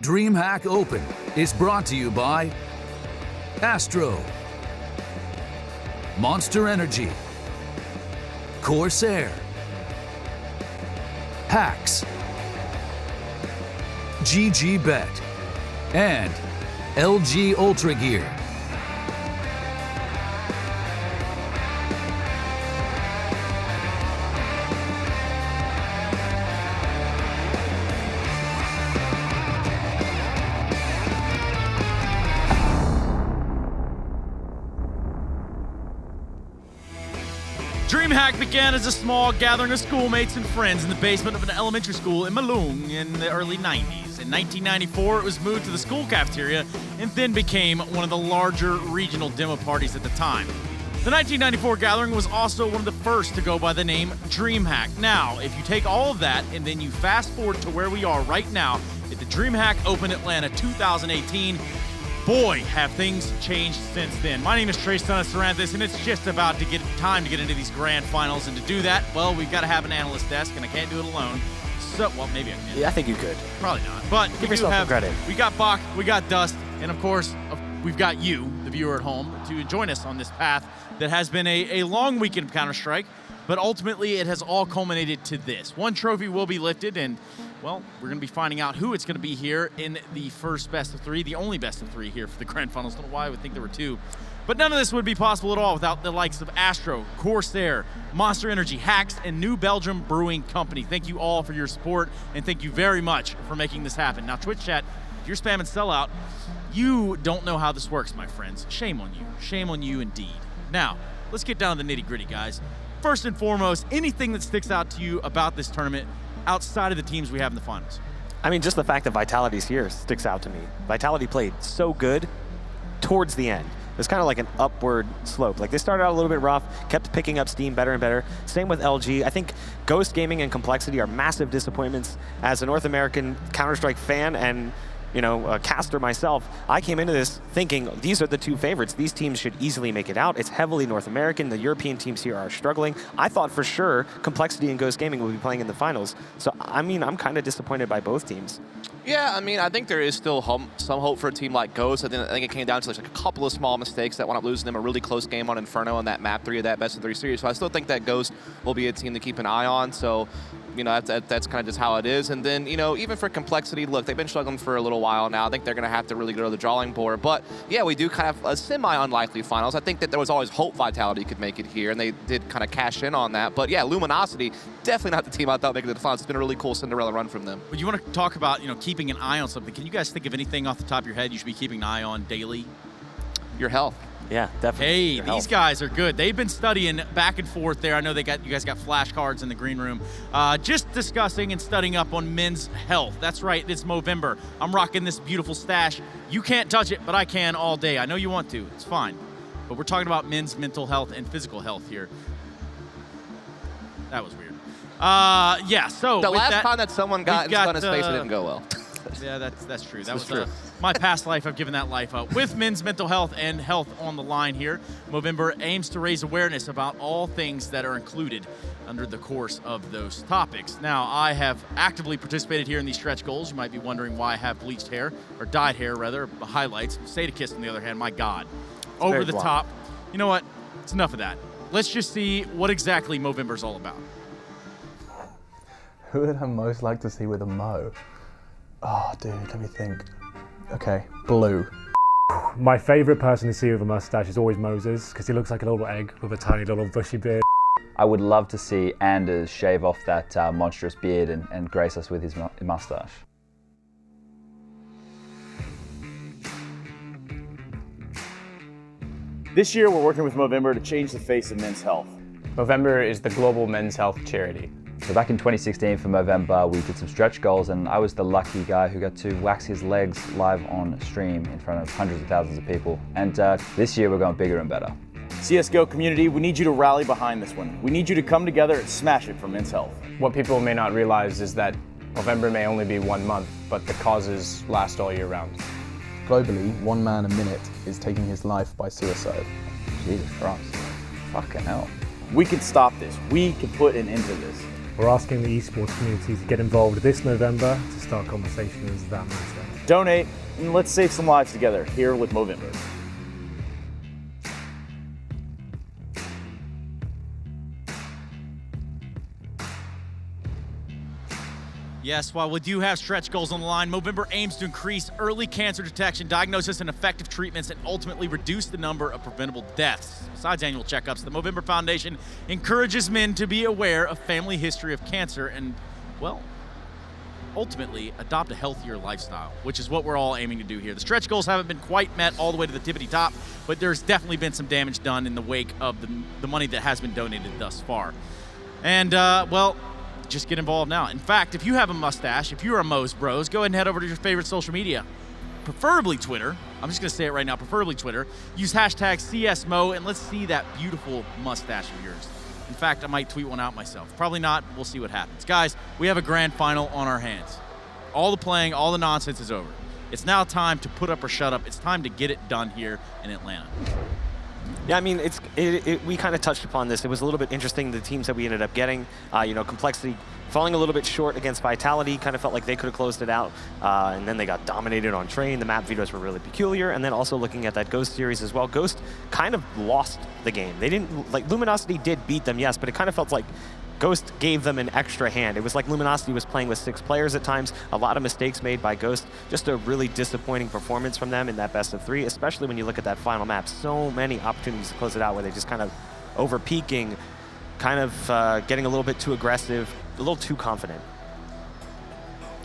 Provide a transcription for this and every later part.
DreamHack Open is brought to you by Astro, Monster Energy, Corsair, Hacks, GG Bet, and LG Ultra Gear. DreamHack began as a small gathering of schoolmates and friends in the basement of an elementary school in Malung in the early 90s. In 1994, it was moved to the school cafeteria and then became one of the larger regional demo parties at the time. The 1994 gathering was also one of the first to go by the name DreamHack. Now, if you take all of that and then you fast forward to where we are right now at the DreamHack Open Atlanta 2018, boy, have things changed since then. My name is Tristan Saranthus, and it's just about to get time to get into these grand finals. And to do that, well, we've got to have an analyst desk, and I can't do it alone. So, well, maybe I can. Yeah, I think you could. Probably not. But give yourself some credit. We got Bach, we got Dust, and of course, we've got you, the viewer at home, to join us on this path that has been a long weekend of Counter-Strike, but ultimately it has all culminated to this. One trophy will be lifted, and well, we're going to be finding out who it's going to be here in the first best of three, the only best of three here for the grand finals. I don't know why I would think there were two. But none of this would be possible at all without the likes of Astro, Corsair, Monster Energy, Hacks, and New Belgium Brewing Company. Thank you all for your support, and thank you very much for making this happen. Now, Twitch chat, if you're spamming sellout, you don't know how this works, my friends. Shame on you. Shame on you indeed. Now, let's get down to the nitty-gritty, guys. First and foremost, anything that sticks out to you about this tournament outside of the teams we have in the finals? I mean, just the fact that Vitality's here sticks out to me. Vitality played so good towards the end. It was kind of like an upward slope. Like, they started out a little bit rough, kept picking up steam better and better. Same with LG. I think Ghost Gaming and Complexity are massive disappointments. As a North American Counter-Strike fan and, you know, a caster myself, I came into this thinking these are the two favorites. These teams should easily make it out. It's heavily North American. The European teams here are struggling. I thought for sure Complexity and Ghost Gaming would be playing in the finals. So, I mean, I'm kind of disappointed by both teams. Yeah, I mean, I think there is still some hope for a team like Ghost. I think it came down to like a couple of small mistakes that wound up losing them a really close game on Inferno in that map 3 of that best of 3 series. So I still think that Ghost will be a team to keep an eye on. So, you know, that's kind of just how it is. And then, you know, even for Complexity, look, they've been struggling for a little while now. I think they're going to have to really go to the drawing board. But, yeah, we do kind of have a semi-unlikely finals. I think that there was always hope Vitality could make it here, and they did kind of cash in on that. But, yeah, Luminosity, definitely not the team I thought making it to the finals. It's been a really cool Cinderella run from them. But you want to talk about, you know, keeping an eye on something. Can you guys think of anything off the top of your head you should be keeping an eye on daily? Your health. Yeah, definitely. Hey, these guys are good. They've been studying back and forth there. I know you guys got flashcards in the green room. Just discussing and studying up on men's health. That's right, it's Movember. I'm rocking this beautiful stash. You can't touch it, but I can all day. I know you want to. It's fine. But we're talking about men's mental health and physical health here. That was weird. Yeah, so the last time that someone got in front of his face, it didn't go well. Yeah, that's true. That was true. My past life. I've given that life up. With men's mental health and health on the line here, Movember aims to raise awareness about all things that are included under the course of those topics. Now, I have actively participated here in these stretch goals. You might be wondering why I have bleached hair, or dyed hair, rather, highlights. Sadakist, on the other hand, my God. Over the top. You know what? It's enough of that. Let's just see what exactly Movember's all about. Who would I most like to see with a Mo? Oh, dude, let me think. Okay, Blue. My favourite person to see with a mustache is always Moses, because he looks like a little egg with a tiny little bushy beard. I would love to see Anders shave off that monstrous beard and grace us with his mustache. This year, we're working with Movember to change the face of men's health. Movember is the global men's health charity. So back in 2016 for Movember, we did some stretch goals, and I was the lucky guy who got to wax his legs live on stream in front of hundreds of thousands of people. And this year, we're going bigger and better. CSGO community, we need you to rally behind this one. We need you to come together and smash it for men's health. What people may not realize is that Movember may only be 1 month, but the causes last all year round. Globally, 1 man a minute is taking his life by suicide. Jesus Christ. Fucking hell. We can stop this. We can put an end to this. We're asking the esports community to get involved this November to start conversations that matter. donate, and let's save some lives together here with Movember. Yes, while we do have stretch goals on the line, Movember aims to increase early cancer detection, diagnosis, and effective treatments, and ultimately reduce the number of preventable deaths. Besides annual checkups, the Movember Foundation encourages men to be aware of family history of cancer and, well, ultimately adopt a healthier lifestyle, which is what we're all aiming to do here. The stretch goals haven't been quite met all the way to the tippity top, but there's definitely been some damage done in the wake of the money that has been donated thus far. And, well, just get involved now. In fact, if you have a mustache, if you're a Mo's Bros, go ahead and head over to your favorite social media, preferably Twitter. I'm just going to say it right now, preferably Twitter. Use hashtag CSMO, and let's see that beautiful mustache of yours. In fact, I might tweet one out myself. Probably not. We'll see what happens. Guys, we have a grand final on our hands. All the playing, all the nonsense is over. It's now time to put up or shut up. It's time to get it done here in Atlanta. Yeah, I mean, we kind of touched upon this. It was a little bit interesting, the teams that we ended up getting. Complexity falling a little bit short against Vitality. Kind of felt like they could have closed it out. And then they got dominated on Train. The map vetoes were really peculiar. And then also looking at that Ghost series as well, Ghost kind of lost the game. They didn't, like, Luminosity did beat them, yes, but it kind of felt like Ghost gave them an extra hand. It was like Luminosity was playing with 6 players at times. A lot of mistakes made by Ghost. Just a really disappointing performance from them in that best of 3, especially when you look at that final map. So many opportunities to close it out where they just kind of over peaking, kind of getting a little bit too aggressive, a little too confident.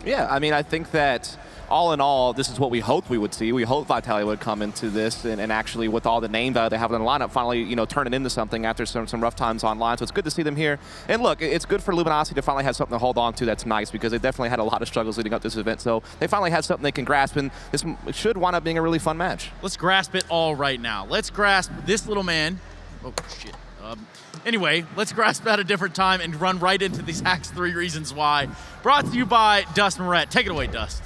Yeah, I mean, I think that all in all, this is what we hoped we would see. We hoped Vitality would come into this and actually, with all the name value they have in the lineup, finally, turn it into something after some rough times online. So it's good to see them here. And look, it's good for Luminosity to finally have something to hold on to that's nice, because they definitely had a lot of struggles leading up to this event. So they finally had something they can grasp, and this should wind up being a really fun match. Let's grasp it all right now. Let's grasp this little man. Oh, shit. Anyway, let's grasp at a different time and run right into these Hacks 3 Reasons Why. Brought to you by Dust Moret. Take it away, Dust.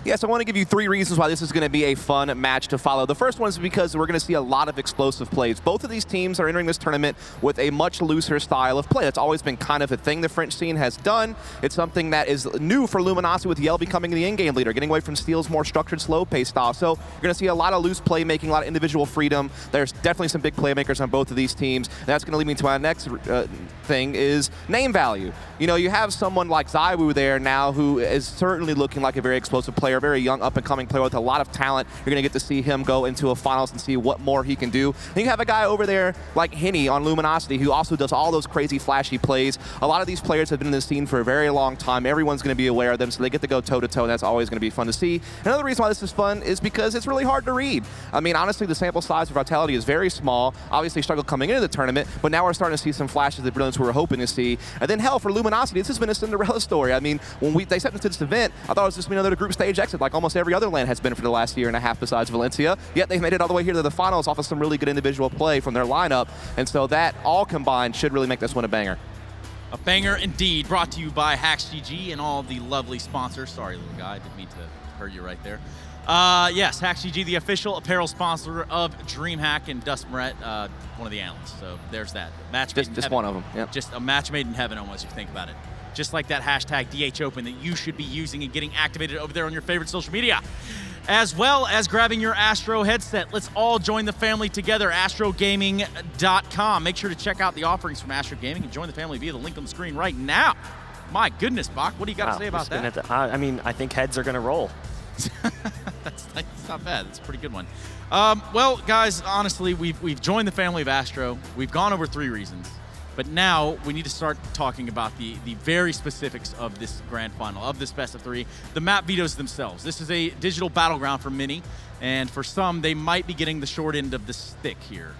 Yes, I want to give you 3 reasons why this is going to be a fun match to follow. The first one is because we're going to see a lot of explosive plays. Both of these teams are entering this tournament with a much looser style of play. That's always been kind of a thing the French scene has done. It's something that is new for Luminosity, with Yell becoming the in-game leader, getting away from Steel's more structured, slow-paced style. So you're going to see a lot of loose playmaking, a lot of individual freedom. There's definitely some big playmakers on both of these teams. And that's going to lead me to my next thing is name value. You have someone like Zywoo there now who is certainly looking like a very explosive player, very young, up-and-coming player with a lot of talent. You're going to get to see him go into a finals and see what more he can do. And you have a guy over there like Henny on Luminosity who also does all those crazy, flashy plays. A lot of these players have been in the scene for a very long time. Everyone's going to be aware of them, so they get to go toe-to-toe, and that's always going to be fun to see. Another reason why this is fun is because it's really hard to read. I mean, honestly, the sample size for Vitality is very small. Obviously, struggled coming into the tournament, but now we're starting to see some flashes of brilliance we were hoping to see. And then, hell, for Luminosity, this has been a Cinderella story. I mean, when they stepped into this event, I thought it was just another group stage exit, like almost every other LAN has been for the last year and a half besides Valencia. Yet they've made it all the way here to the finals off of some really good individual play from their lineup. And so that all combined should really make this one a banger. A banger indeed, brought to you by Hacks GG and all the lovely sponsors. Sorry, little guy, I didn't mean to hurt you right there. Yes, Hacks GG, the official apparel sponsor of DreamHack, and Dust Moret, one of the analysts. So there's that. Match made in just heaven. one of them. Yep. Just a match made in heaven, almost, if you think about it. Just like that hashtag DHOpen that you should be using and getting activated over there on your favorite social media. As well as grabbing your Astro headset. Let's all join the family together, astrogaming.com. Make sure to check out the offerings from Astro Gaming and join the family via the link on the screen right now. My goodness, Bach, what do you got to say about that? I mean, I think heads are going to roll. That's not bad. That's a pretty good one. Well, guys, honestly, we've joined the family of Astro. We've gone over 3 reasons. But now we need to start talking about the very specifics of this grand final, of this best of 3, the map vetoes themselves. This is a digital battleground for many, and for some, they might be getting the short end of the stick here.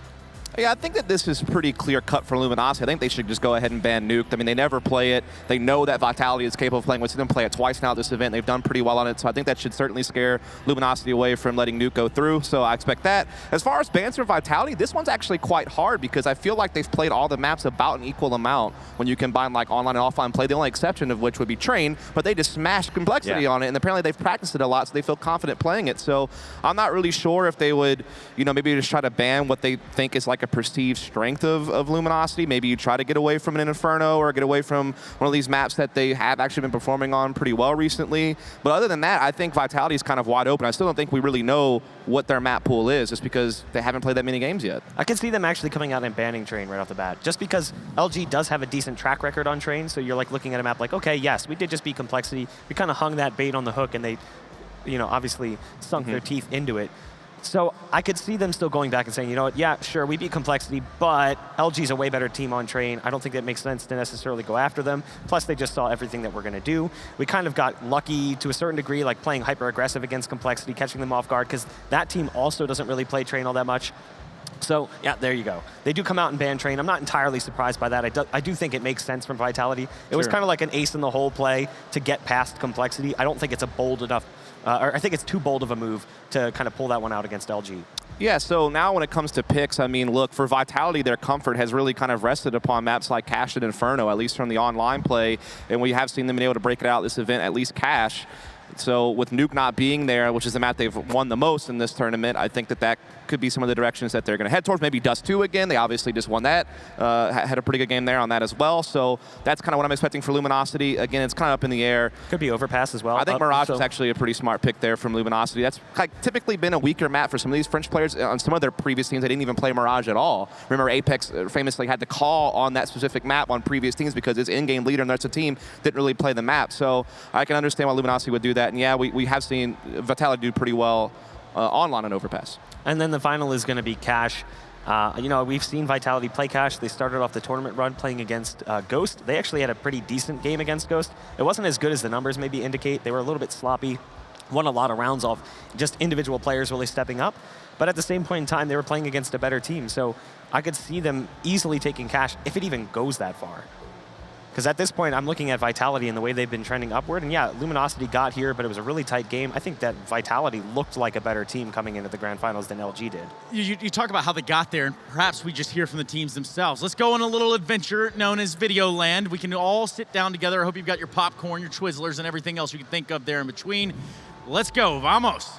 Yeah, I think that this is pretty clear-cut for Luminosity. I think they should just go ahead and ban Nuke. I mean, they never play it. They know that Vitality is capable of playing. We've seen them play it twice now at this event. They've done pretty well on it, so I think that should certainly scare Luminosity away from letting Nuke go through, so I expect that. As far as bans for Vitality, this one's actually quite hard because I feel like they've played all the maps about an equal amount when you combine like online and offline play, the only exception of which would be Train, but they just smashed Complexity on it, and apparently they've practiced it a lot, so they feel confident playing it. So I'm not really sure if they would, maybe just try to ban what they think is like like a perceived strength of Luminosity. Maybe you try to get away from an Inferno or get away from one of these maps that they have actually been performing on pretty well recently. But other than that, I think Vitality is kind of wide open. I still don't think we really know what their map pool is, just because they haven't played that many games yet. I could see them actually coming out and banning Train right off the bat, just because LG does have a decent track record on Train, so you're like looking at a map like, okay, yes, we did just beat Complexity. We kind of hung that bait on the hook, and they, you know, obviously sunk their teeth into it. So I could see them still going back and saying, you know what, yeah, sure, we beat Complexity, but LG's a way better team on Train. I don't think that makes sense to necessarily go after them. Plus, they just saw everything that we're going to do. We kind of got lucky to a certain degree, like playing hyper-aggressive against Complexity, catching them off guard, because that team also doesn't really play Train all that much. So, yeah, there you go. They do come out and ban Train. I'm not entirely surprised by that. I do think it makes sense from Vitality. It was kind of like an ace in the hole play to get past Complexity. I don't think it's a bold enough, or I think it's too bold of a move to kind of pull that one out against LG. Yeah, so now when it comes to picks, I mean, look, for Vitality, their comfort has really kind of rested upon maps like Cash and Inferno, at least from the online play, and we have seen them be able to break it out this event, at least Cash. So with Nuke not being there, which is the map they've won the most in this tournament, I think that that could be some of the directions that they're going to head towards. Maybe Dust 2 again. They obviously just won that. Had a pretty good game there on that as well. So that's kind of what I'm expecting for Luminosity. Again, it's kind of up in the air. Could be Overpass as well. I think Mirage is actually a pretty smart pick there from Luminosity. That's typically been a weaker map for some of these French players. On some of their previous teams, they didn't even play Mirage at all. Remember, Apex famously had to call on that specific map on previous teams because its in-game leader and that's a team didn't really play the map. So I can understand why Luminosity would do that. And yeah, we have seen Vitality do pretty well online on Overpass. And then the final is going to be Cash. You know, we've seen Vitality play Cash. They started off the tournament run playing against Ghost. They actually had a pretty decent game against Ghost. It wasn't as good as the numbers maybe indicate. They were a little bit sloppy, won a lot of rounds off just individual players really stepping up. But at the same point in time, they were playing against a better team. So I could see them easily taking Cash if it even goes that far. Because at this point, I'm looking at Vitality and the way they've been trending upward. And yeah, Luminosity got here, but it was a really tight game. I think that Vitality looked like a better team coming into the grand finals than LG did. You talk about how they got there, and perhaps we just hear from the teams themselves. Let's go on a little adventure known as Video Land. We can all sit down together. I hope you've got your popcorn, your Twizzlers, and everything else you can think of there in between. Let's go. Vamos.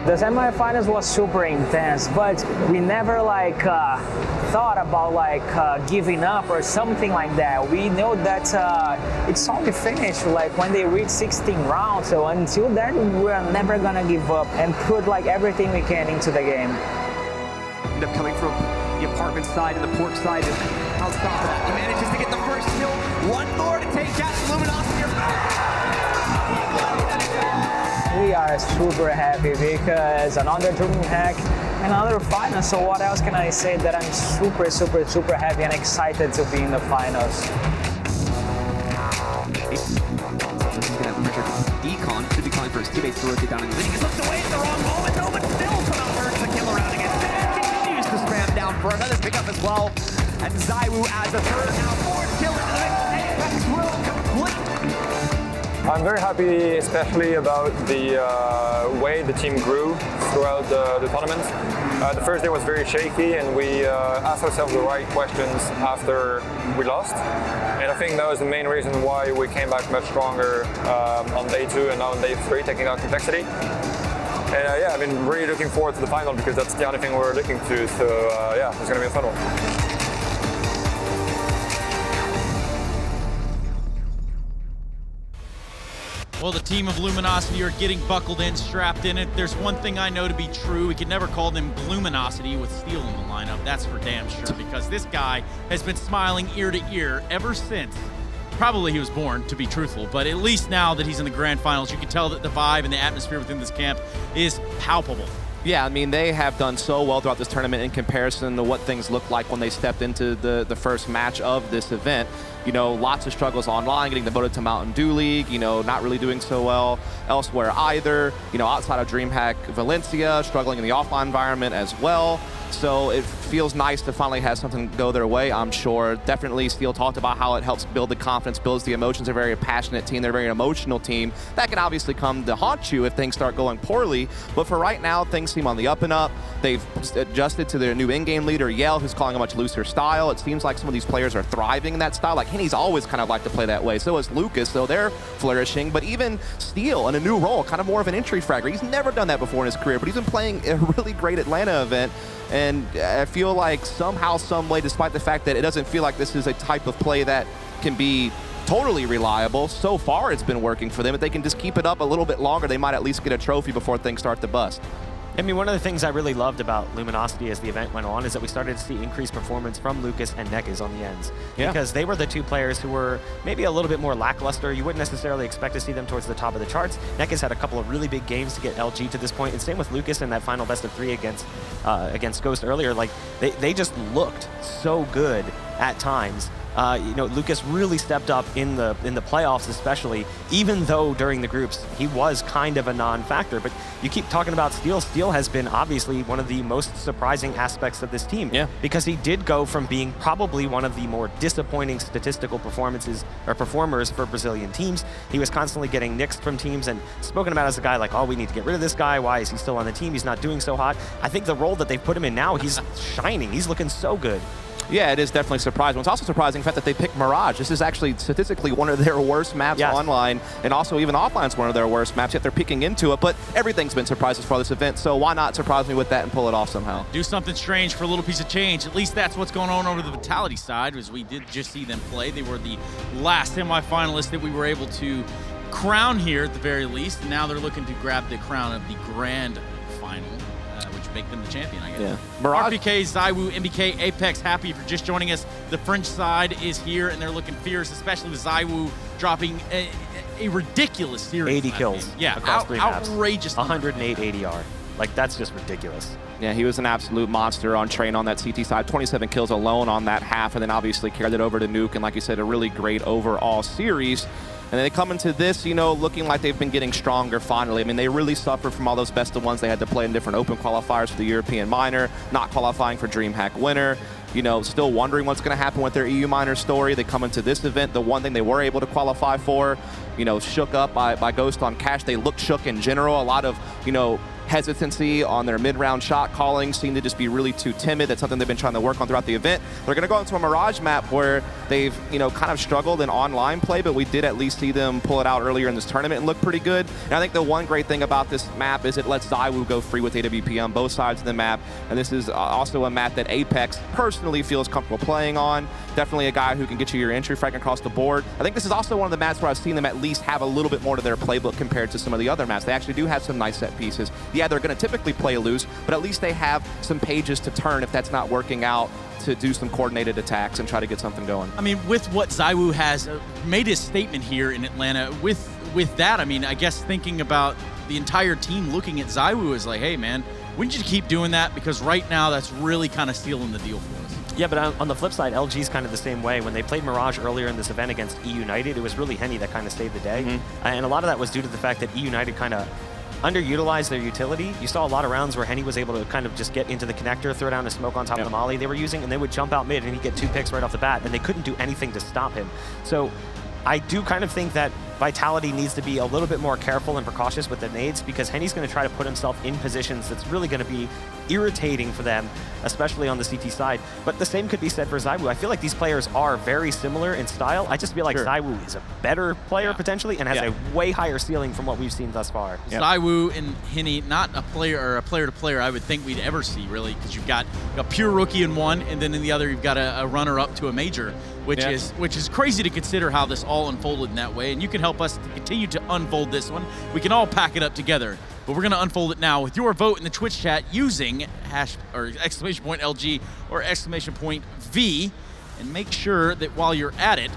The semifinals was super intense, but we never thought about giving up or something like that. We know that it's only finished when they reach 16 rounds. So until then, we're never gonna give up and put everything we can into the game. End up coming from the apartment side and the port side. Outside, he manages to get the first kill. One more to take out Luminosity. We are super happy because another DreamHack, another final. So what else can I say that I'm super, super, super happy and excited to be in the finals. This is going to pressure Decon. Should be calling for his teammates to rotate down. And he looks away at the wrong moment, though, but still somehow earns the kill around again. Continues to spam down for another pickup as well. And Zywoo adds a third, now fourth kill into the mix. Apex will complete. I'm very happy, especially about the way the team grew throughout the tournament. The first day was very shaky, and we asked ourselves the right questions after we lost. And I think that was the main reason why we came back much stronger on day 2 and now on day 3, taking out Complexity. And yeah, I've been really looking forward to the final because that's the only thing we're looking to. So yeah, it's going to be a fun one. Well, the team of Luminosity are getting buckled in, strapped in. If there's one thing I know to be true, we could never call them Luminosity with Steel in the lineup. That's for damn sure, because this guy has been smiling ear to ear ever since. Probably he was born, to be truthful, but at least now that he's in the grand finals, you can tell that the vibe and the atmosphere within this camp is palpable. Yeah, I mean, they have done so well throughout this tournament in comparison to what things looked like when they stepped into the first match of this event. You know, lots of struggles online, getting demoted to Mountain Dew League, you know, not really doing so well elsewhere either. You know, outside of DreamHack Valencia, struggling in the offline environment as well. So it feels nice to finally have something go their way, I'm sure. Definitely Steel talked about how it helps build the confidence, builds the emotions. They're a very passionate team. They're a very emotional team. That can obviously come to haunt you if things start going poorly. But for right now, things seem on the up and up. They've adjusted to their new in-game leader, Yale, who's calling a much looser style. It seems like some of these players are thriving in that style. Like Henny's always kind of liked to play that way. So is Lucas, so they're flourishing. But even Steel in a new role, kind of more of an entry fragger. He's never done that before in his career, but he's been playing a really great Atlanta event. And I feel like somehow, some way, despite the fact that it doesn't feel like this is a type of play that can be totally reliable, so far it's been working for them. If they can just keep it up a little bit longer, they might at least get a trophy before things start to bust. I mean, one of the things I really loved about Luminosity as the event went on is that we started to see increased performance from Lucas and Nekaz on the ends. Yeah. Because they were the two players who were maybe a little bit more lackluster. You wouldn't necessarily expect to see them towards the top of the charts. Nekaz had a couple of really big games to get LG to this point, and same with Lucas in that final best of 3 against Ghost earlier. Like, they just looked so good at times. You know, Lucas really stepped up in the playoffs, especially, even though during the groups he was kind of a non-factor. But you keep talking about Steel. Steel has been obviously one of the most surprising aspects of this team. Yeah. Because he did go from being probably one of the more disappointing statistical performers for Brazilian teams. He was constantly getting nixed from teams and spoken about as a guy like, oh, we need to get rid of this guy. Why is he still on the team? He's not doing so hot. I think the role that they've put him in now, he's shining. He's looking so good. Yeah, it is definitely surprising. It's also surprising the fact that they picked Mirage. This is actually statistically one of their worst maps online, and also even offline is one of their worst maps, yet they're peeking into it. But everything's been surprises for this event, so why not surprise me with that and pull it off somehow? Do something strange for a little piece of change. At least that's what's going on over the Vitality side, as we did just see them play. They were the last semifinalists that we were able to crown here at the very least, and now they're looking to grab the crown of the grand final. Make them the champion, I guess. Yeah. Mirage. RPK, ZywOo, MBK, Apex, happy if you're just joining us. The French side is here, and they're looking fierce, especially with ZywOo dropping a ridiculous series. 80 kills. Yeah, across 3 maps. outrageous. 108 ADR. Like, that's just ridiculous. Yeah, he was an absolute monster on Train on that CT side. 27 kills alone on that half, and then obviously carried it over to Nuke, and like you said, a really great overall series. And then they come into this, you know, looking like they've been getting stronger finally. I mean, they really suffered from all those best of ones they had to play in different open qualifiers for the European Minor, not qualifying for DreamHack Winter. You know, still wondering what's going to happen with their EU Minor story. They come into this event, the one thing they were able to qualify for, you know, shook up by Ghost on Cash. They looked shook in general. A lot of, you know, hesitancy on their mid-round shot calling, seemed to just be really too timid. That's something they've been trying to work on throughout the event. They're going to go into a Mirage map where they've, you know, kind of struggled in online play, but we did at least see them pull it out earlier in this tournament and look pretty good. And I think the one great thing about this map is it lets ZywOo go free with AWP on both sides of the map. And this is also a map that Apex personally feels comfortable playing on. Definitely a guy who can get you your entry frag across the board. I think this is also one of the maps where I've seen them at least have a little bit more to their playbook compared to some of the other maps. They actually do have some nice set pieces. Yeah, they're going to typically play loose, but at least they have some pages to turn if that's not working out, to do some coordinated attacks and try to get something going. I mean, with what ZywOo has made his statement here in Atlanta, with that, I mean, I guess thinking about the entire team looking at ZywOo is like, hey, man, we need you to keep doing that, because right now that's really kind of sealing the deal for us. Yeah, but on the flip side, LG's kind of the same way. When they played Mirage earlier in this event against E-United, it was really Henny that kind of saved the day. And a lot of that was due to the fact that E-United kind of underutilized their utility. You saw a lot of rounds where Henny was able to kind of just get into the connector, throw down a smoke on top of the molly they were using, and they would jump out mid and he'd get 2 picks right off the bat, and they couldn't do anything to stop him. So I do kind of think that Vitality needs to be a little bit more careful and precautious with the nades, because Henny's going to try to put himself in positions that's really going to be irritating for them, especially on the CT side. But the same could be said for ZywOo. I feel like these players are very similar in style. I just feel like ZywOo is a better player potentially and has a way higher ceiling from what we've seen thus far. ZywOo and Henny, not a player-to-player I would think we'd ever see, really, because you've got a pure rookie in one, and then in the other you've got a runner-up to a major, which is crazy to consider how this all unfolded in that way. And you can help us to continue to unfold this one. We can all pack it up together. But we're going to unfold it now with your vote in the Twitch chat using !LG or !V. And make sure that while you're at it,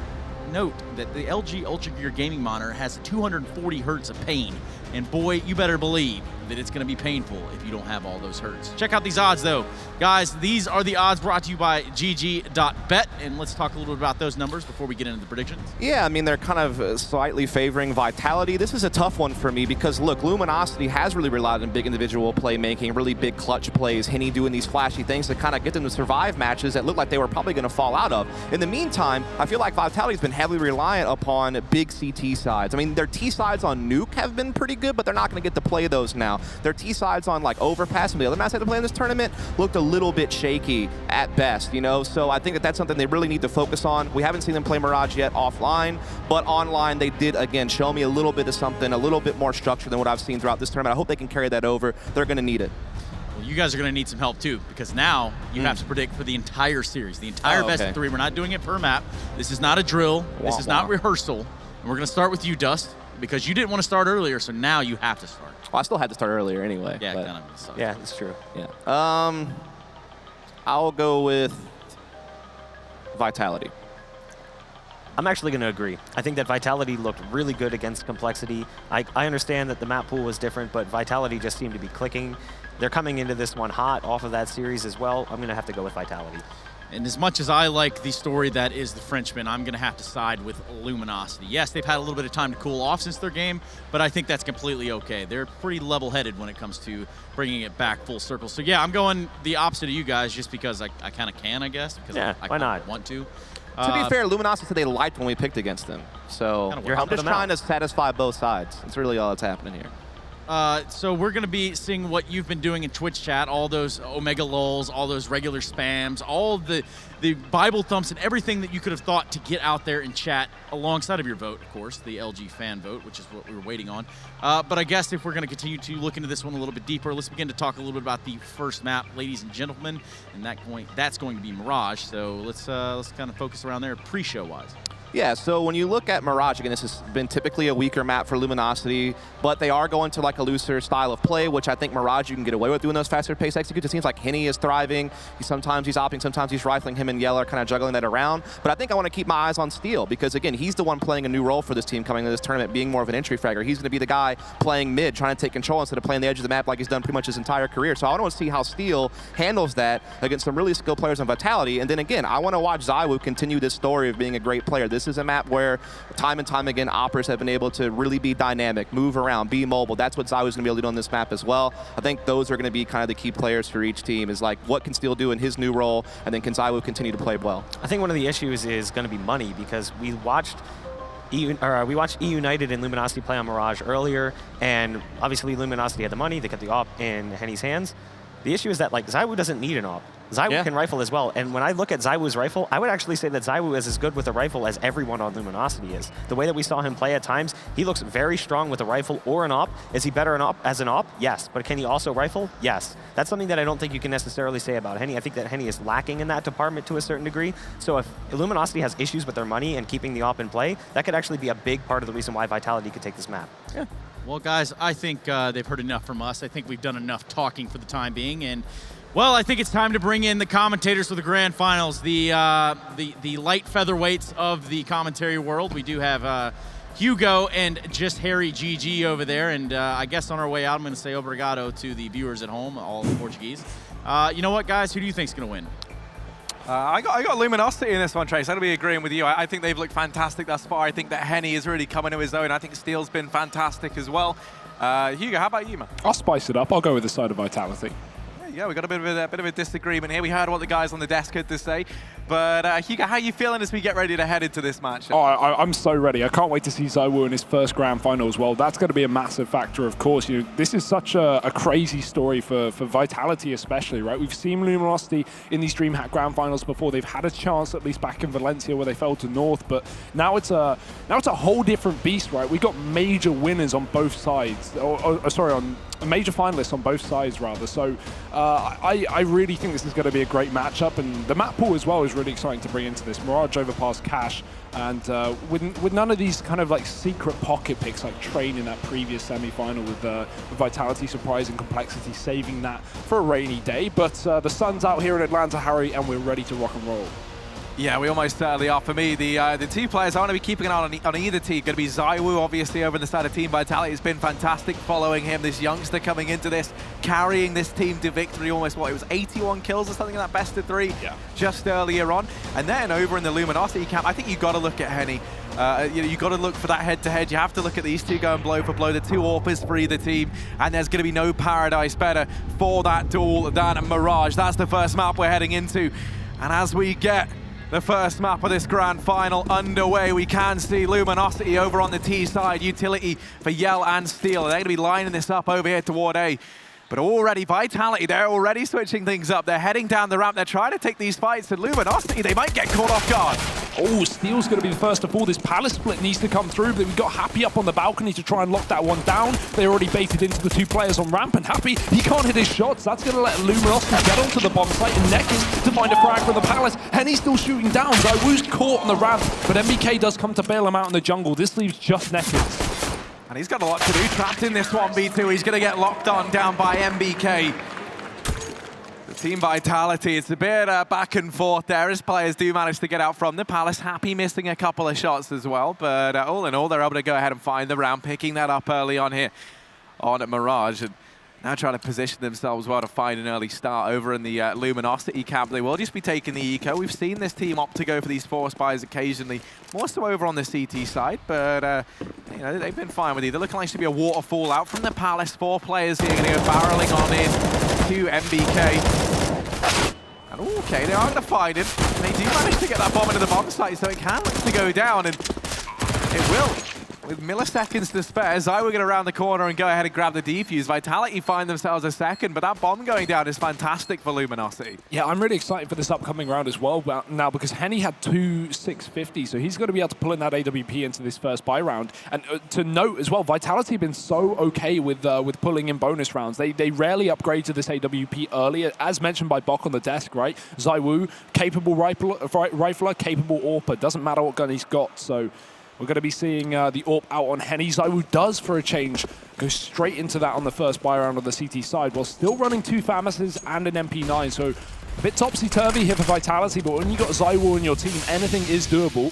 note that the LG Ultra Gear gaming monitor has 240 hertz of pain. And boy, you better believe that it's going to be painful if you don't have all those hurts. Check out these odds, though. Guys, these are the odds brought to you by GG.bet, and let's talk a little bit about those numbers before we get into the predictions. Yeah, I mean, they're kind of slightly favoring Vitality. This is a tough one for me because, look, Luminosity has really relied on big individual playmaking, really big clutch plays, Henny doing these flashy things to kind of get them to survive matches that look like they were probably going to fall out of. In the meantime, I feel like Vitality's been heavily reliant upon big CT sides. I mean, their T sides on Nuke have been pretty good, but they're not going to get to play those now. Their T sides on like Overpass and the other maps they had to play in this tournament looked a little bit shaky at best, you know? So I think that that's something they really need to focus on. We haven't seen them play Mirage yet offline, but online they did, again, show me a little bit of something, a little bit more structure than what I've seen throughout this tournament. I hope they can carry that over. They're going to need it. Well, you guys are going to need some help too, because now you have to predict for the entire series, the entire best of 3. We're not doing it per map. This is not a drill. This is not rehearsal. And we're going to start with you, Dust, because you didn't want to start earlier, so now you have to start. Well, I still had to start earlier anyway. Yeah, kind of. Yeah, it's true. Yeah. I'll go with Vitality. I'm actually going to agree. I think that Vitality looked really good against Complexity. I understand that the map pool was different, but Vitality just seemed to be clicking. They're coming into this one hot off of that series as well. I'm going to have to go with Vitality. And as much as I like the story that is the Frenchman, I'm going to have to side with Luminosity. Yes, they've had a little bit of time to cool off since their game, but I think that's completely okay. They're pretty level-headed when it comes to bringing it back full circle. So yeah, I'm going the opposite of you guys just because I kind of can, I guess. Because yeah, I why not? Want to. To be fair, Luminosity said they liked when we picked against them. So I'm just trying to satisfy both sides. That's really all that's happening here. So we're going to be seeing what you've been doing in Twitch chat, all those Omega lulls, all those regular spams, all the Bible thumps and everything that you could have thought to get out there in chat alongside of your vote, of course, the LG fan vote, which is what we were waiting on. But I guess if we're going to continue to look into this one a little bit deeper, let's begin to talk a little bit about the first map, ladies and gentlemen, and that's going to be Mirage. So let's kind of focus around there pre-show wise. Yeah, so when you look at Mirage, again, this has been typically a weaker map for Luminosity, but they are going to like a looser style of play, which I think Mirage you can get away with doing those faster pace executes. It seems like Henny is thriving. Sometimes he's opting, sometimes he's rifling. Him and Yell are kind of juggling that around. But I think I want to keep my eyes on Steel because, again, he's the one playing a new role for this team coming into this tournament, being more of an entry fragger. He's going to be the guy playing mid, trying to take control instead of playing the edge of the map like he's done pretty much his entire career. So I want to see how Steel handles that against some really skilled players on Vitality. And then, again, I want to watch ZywOo continue this story of being a great player. This is a map where time and time again, Operas have been able to really be dynamic, move around, be mobile. That's what ZywOo's going to be able to do on this map as well. I think those are going to be kind of the key players for each team is like what can Steel do in his new role, and then can ZywOo continue to play well. I think one of the issues is going to be money because we watched E United and Luminosity play on Mirage earlier, and obviously Luminosity had the money. They kept the AWP in Henny's hands. The issue is that like ZywOo doesn't need an AWP. ZywOo can rifle as well, and when I look at ZywOo's rifle, I would actually say that ZywOo is as good with a rifle as everyone on Luminosity is. The way that we saw him play at times, he looks very strong with a rifle or an AWP. Is he better as an AWP? Yes. But can he also rifle? Yes. That's something that I don't think you can necessarily say about Henny. I think that Henny is lacking in that department to a certain degree. So if Luminosity has issues with their money and keeping the AWP in play, that could actually be a big part of the reason why Vitality could take this map. Yeah. Well, guys, I think they've heard enough from us. I think we've done enough talking for the time being, and well, I think it's time to bring in the commentators for the grand finals, the light featherweights of the commentary world. We do have Hugo and just Harry GG over there, and I guess on our way out, I'm going to say obrigado to the viewers at home, all the Portuguese. You know what, guys? Who do you think's going to win? I got Luminosity in this one, Trace. I'll be agreeing with you. I think they've looked fantastic thus far. I think that Henny is really coming to his own. I think Steel's been fantastic as well. Hugo, how about you, man? I'll spice it up. I'll go with the side of Vitality. Yeah, we got a bit of a disagreement here. We heard what the guys on the desk had to say. But Hugo, how are you feeling as we get ready to head into this match? Oh, I'm so ready. I can't wait to see ZywOo in his first grand final as well. That's going to be a massive factor, of course. You know, this is such a crazy story for Vitality especially, right? We've seen Luminosity in these DreamHack grand finals before. They've had a chance, at least back in Valencia, where they fell to North. But now it's a whole different beast, right? We got major winners on both sides. On major finalists on both sides, rather. So I really think this is going to be a great matchup, and the map pool as well is really exciting to bring into this. Mirage overpass Cash, and with none of these kind of like secret pocket picks like Train in that previous semi-final with Vitality surprising Complexity, saving that for a rainy day. But the sun's out here in Atlanta, Harry, and we're ready to rock and roll. Yeah, we almost certainly are. For me, the two players I want to be keeping an eye on either team. Going to be ZywOo, obviously, over the side of Team Vitality. It's been fantastic following him, this youngster coming into this, carrying this team to victory almost, what, it was 81 kills or something in that best of 3 just earlier on. And then over in the Luminosity camp, I think you've got to look at Henny. You've got to look for that head-to-head. You have to look at these two going blow for blow, the two AWPers for either team, and there's going to be no paradise better for that duel than Mirage. That's the first map we're heading into. And as we get the first map of this grand final underway, we can see Luminosity over on the T side, utility for Yell and Steel. They're going to be lining this up over here toward A. But already Vitality, they're already switching things up. They're heading down the ramp. They're trying to take these fights, and Luminosity, they might get caught off guard. Oh, Steel's going to be the first to fall. This Palace split needs to come through, but we've got Happy up on the balcony to try and lock that one down. They already baited into the two players on ramp, and Happy, he can't hit his shots. That's going to let Luminosity get onto the bomb site, and Neckers to find a frag from the Palace. Henny's still shooting down. ZywOo's caught on the ramp, but MBK does come to bail him out in the jungle. This leaves just Neckers. And he's got a lot to do, trapped in this 1v2. He's going to get locked on down by MBK. The Team Vitality, it's a bit back and forth there as players do manage to get out from the Palace. Happy missing a couple of shots as well, but all in all, they're able to go ahead and find the round, picking that up early on here on Mirage. And now trying to position themselves well to find an early start over in the Luminosity camp. They will just be taking the eco. We've seen this team opt to go for these force buys occasionally, more so over on the CT side, but you know, they've been fine with it. They're looking like to be a waterfall out from the Palace. 4 players here going to go barreling on in to MBK. And okay, they are going to find him. They do manage to get that bomb into the bomb site, so it can look to go down, and it will. With milliseconds to spare, ZywOo going to round the corner and go ahead and grab the defuse. Vitality find themselves a second, but that bomb going down is fantastic for Luminosity. Yeah, I'm really excited for this upcoming round as well now, because Henny had 2 650, so he's going to be able to pull in that AWP into this first buy round. And to note as well, Vitality have been so okay with pulling in bonus rounds. They rarely upgrade to this AWP earlier, as mentioned by Bok on the desk, right? ZywOo, capable rifler, capable AWPer. Doesn't matter what gun he's got, so we're going to be seeing the AWP out on Henny. ZywOo does, for a change, go straight into that on the first buy round on the CT side, while still running 2 FAMASes and an MP9. So a bit topsy-turvy here for Vitality, but when you got ZywOo in your team, anything is doable.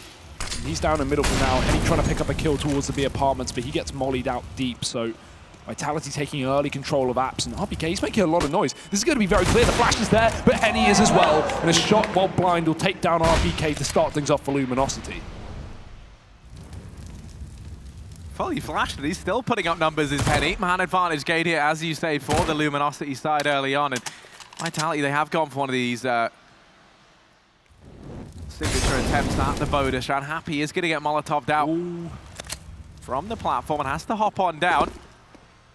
He's down in middle for now. Henny trying to pick up a kill towards the B apartments, but he gets mollied out deep. So Vitality taking early control of apps, and RBK, he's making a lot of noise. This is going to be very clear. The flash is there, but Henny is as well. And a shot while blind will take down RBK to start things off for Luminosity. Fully flashed, and he's still putting up numbers as Henny. Man advantage gain here, as you say, for the Luminosity side early on. And Vitality, they have gone for one of these signature attempts at the bonus round. Happy is going to get Molotov'd out from the platform and has to hop on down.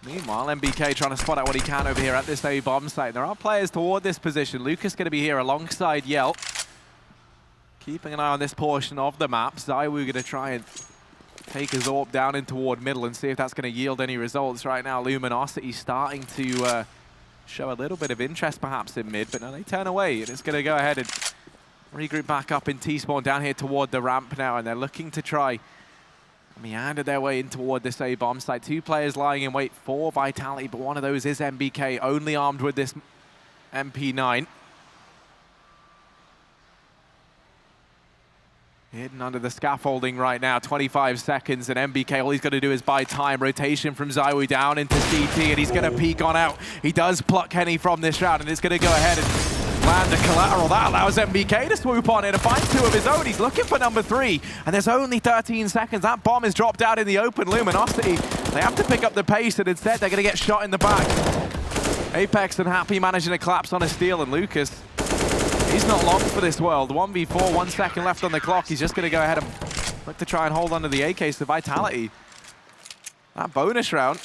Meanwhile, MBK trying to spot out what he can over here at this A bomb site. There are players toward this position. Lucas going to be here alongside Yell. Keeping an eye on this portion of the map. ZywOo going to try and take his AWP down in toward middle and see if that's going to yield any results. Right now, Luminosity starting to show a little bit of interest perhaps in mid, but no, they turn away, and it's going to go ahead and regroup back up in T-spawn down here toward the ramp now, and they're looking to try meander their way in toward this A bomb site. 2 players lying in wait for Vitality, but one of those is MBK, only armed with this MP9. Hidden under the scaffolding right now, 25 seconds, and MBK, all he's got to do is buy time. Rotation from ZywOo down into CT, and he's going to peek on out. He does pluck Henny from this round, and it's going to go ahead and land the collateral. That allows MBK to swoop on in and find 2 of his own. He's looking for number 3, and there's only 13 seconds. That bomb is dropped out in the open. Luminosity, they have to pick up the pace, and instead they're going to get shot in the back. Apex and Happy managing to collapse on a steal, and Lucas, he's not long for this world. 1v4, 1 second left on the clock. He's just going to go ahead and look to try and hold onto the AK. So Vitality, that bonus round,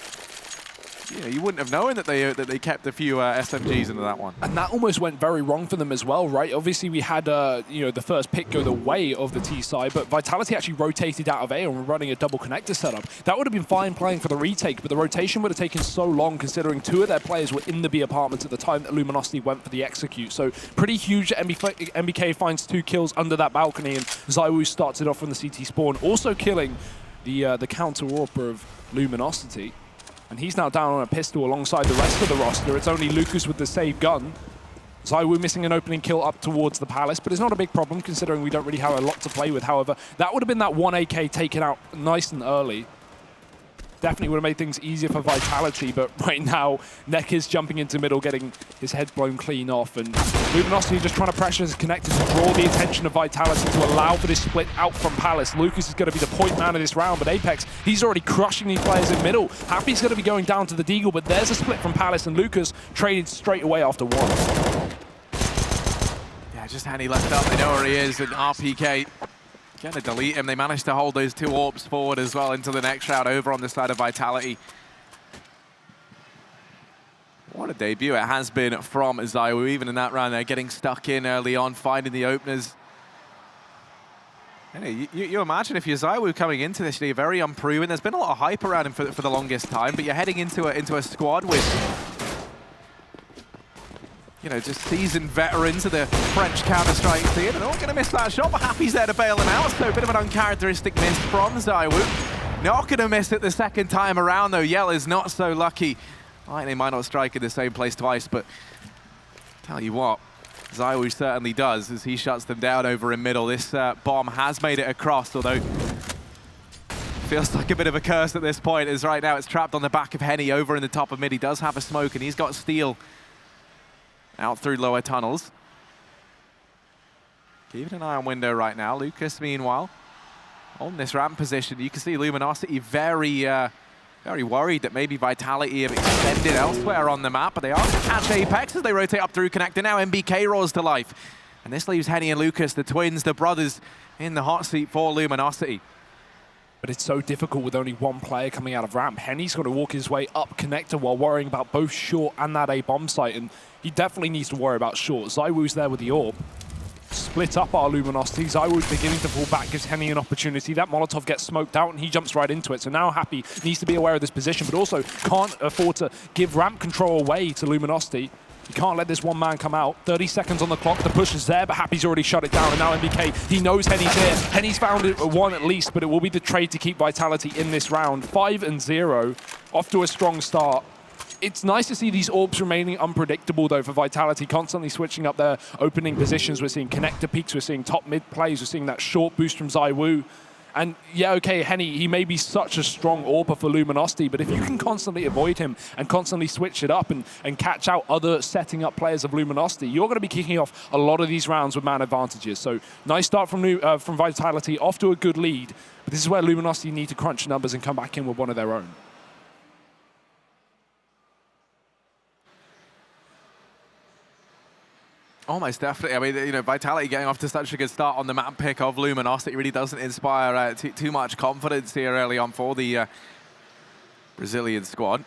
you wouldn't have known that they kept a few SMGs into that one. And that almost went very wrong for them as well, right? Obviously, we had the first pick go the way of the T side, but Vitality actually rotated out of A and were running a double connector setup. That would have been fine playing for the retake, but the rotation would have taken so long considering 2 of their players were in the B apartments at the time that Luminosity went for the execute. So pretty huge. MBK finds 2 kills under that balcony, and ZywOo starts it off from the CT spawn, also killing the counter AWPer of Luminosity. And he's now down on a pistol alongside the rest of the roster. It's only Lucas with the save gun. ZywOo missing an opening kill up towards the Palace, but it's not a big problem considering we don't really have a lot to play with. However, that would have been that 1 AK taken out nice and early. Definitely would have made things easier for Vitality, but right now, Neck is jumping into middle, getting his head blown clean off, and Luminosity just trying to pressure his connector to draw the attention of Vitality to allow for this split out from Palace. Lucas is going to be the point man of this round, but Apex, he's already crushing these players in middle. Happy's going to be going down to the Deagle, but there's a split from Palace, and Lucas traded straight away after one. Yeah, just Henny left up, they know where he is, and RPK gonna delete him. They managed to hold those 2 AWPs forward as well into the next round over on the side of Vitality. What a debut it has been from ZywOo. Even in that round, they're getting stuck in early on, finding the openers. You imagine if you're ZywOo coming into this, you're very unproven. There's been a lot of hype around him for the longest time, but you're heading into a squad with, you know, just seasoned veterans of the French Counter-Strike scene, and they're all going to miss that shot, but Happy's there to bail him out, so a bit of an uncharacteristic miss from ZywOo. Not going to miss it the second time around, though. Yell is not so lucky. They might not strike in the same place twice, but tell you what, ZywOo certainly does as he shuts them down over in middle. This bomb has made it across, although feels like a bit of a curse at this point, as right now it's trapped on the back of Henny over in the top of mid. He does have a smoke, and he's got Steel out through lower tunnels. Keeping an eye on window right now. Lucas, meanwhile, on this ramp position. You can see Luminosity very worried that maybe Vitality have extended elsewhere on the map, but they are going to catch Apex as they rotate up through connector. Now MBK roars to life. And this leaves Henny and Lucas, the twins, the brothers, in the hot seat for Luminosity. But it's so difficult with only one player coming out of ramp. Henny's got to walk his way up connector while worrying about both short and that A bomb site, and he definitely needs to worry about short. ZywOo's there with the AWP. Split up our Luminosity. ZywOo's beginning to fall back, gives Henny an opportunity. That Molotov gets smoked out, and he jumps right into it. So now Happy needs to be aware of this position, but also can't afford to give ramp control away to Luminosity. You can't let this one man come out. 30 seconds on the clock. The push is there, but Happy's already shut it down. And now MBK, he knows Henny's here. Henny's found it one at least, but it will be the trade to keep Vitality in this round. 5-0, off to a strong start. It's nice to see these AWPs remaining unpredictable, though, for Vitality, constantly switching up their opening positions. We're seeing connector peaks, we're seeing top mid plays, we're seeing that short boost from ZywOo. And yeah, okay, Henny, he may be such a strong AWPer for Luminosity, but if you can constantly avoid him and constantly switch it up and catch out other setting up players of Luminosity, you're going to be kicking off a lot of these rounds with man advantages. So nice start from Vitality, off to a good lead. But this is where Luminosity need to crunch numbers and come back in with one of their own. Almost definitely. I mean, you know, Vitality getting off to such a good start on the map pick of Luminosity really doesn't inspire too much confidence here early on for the Brazilian squad.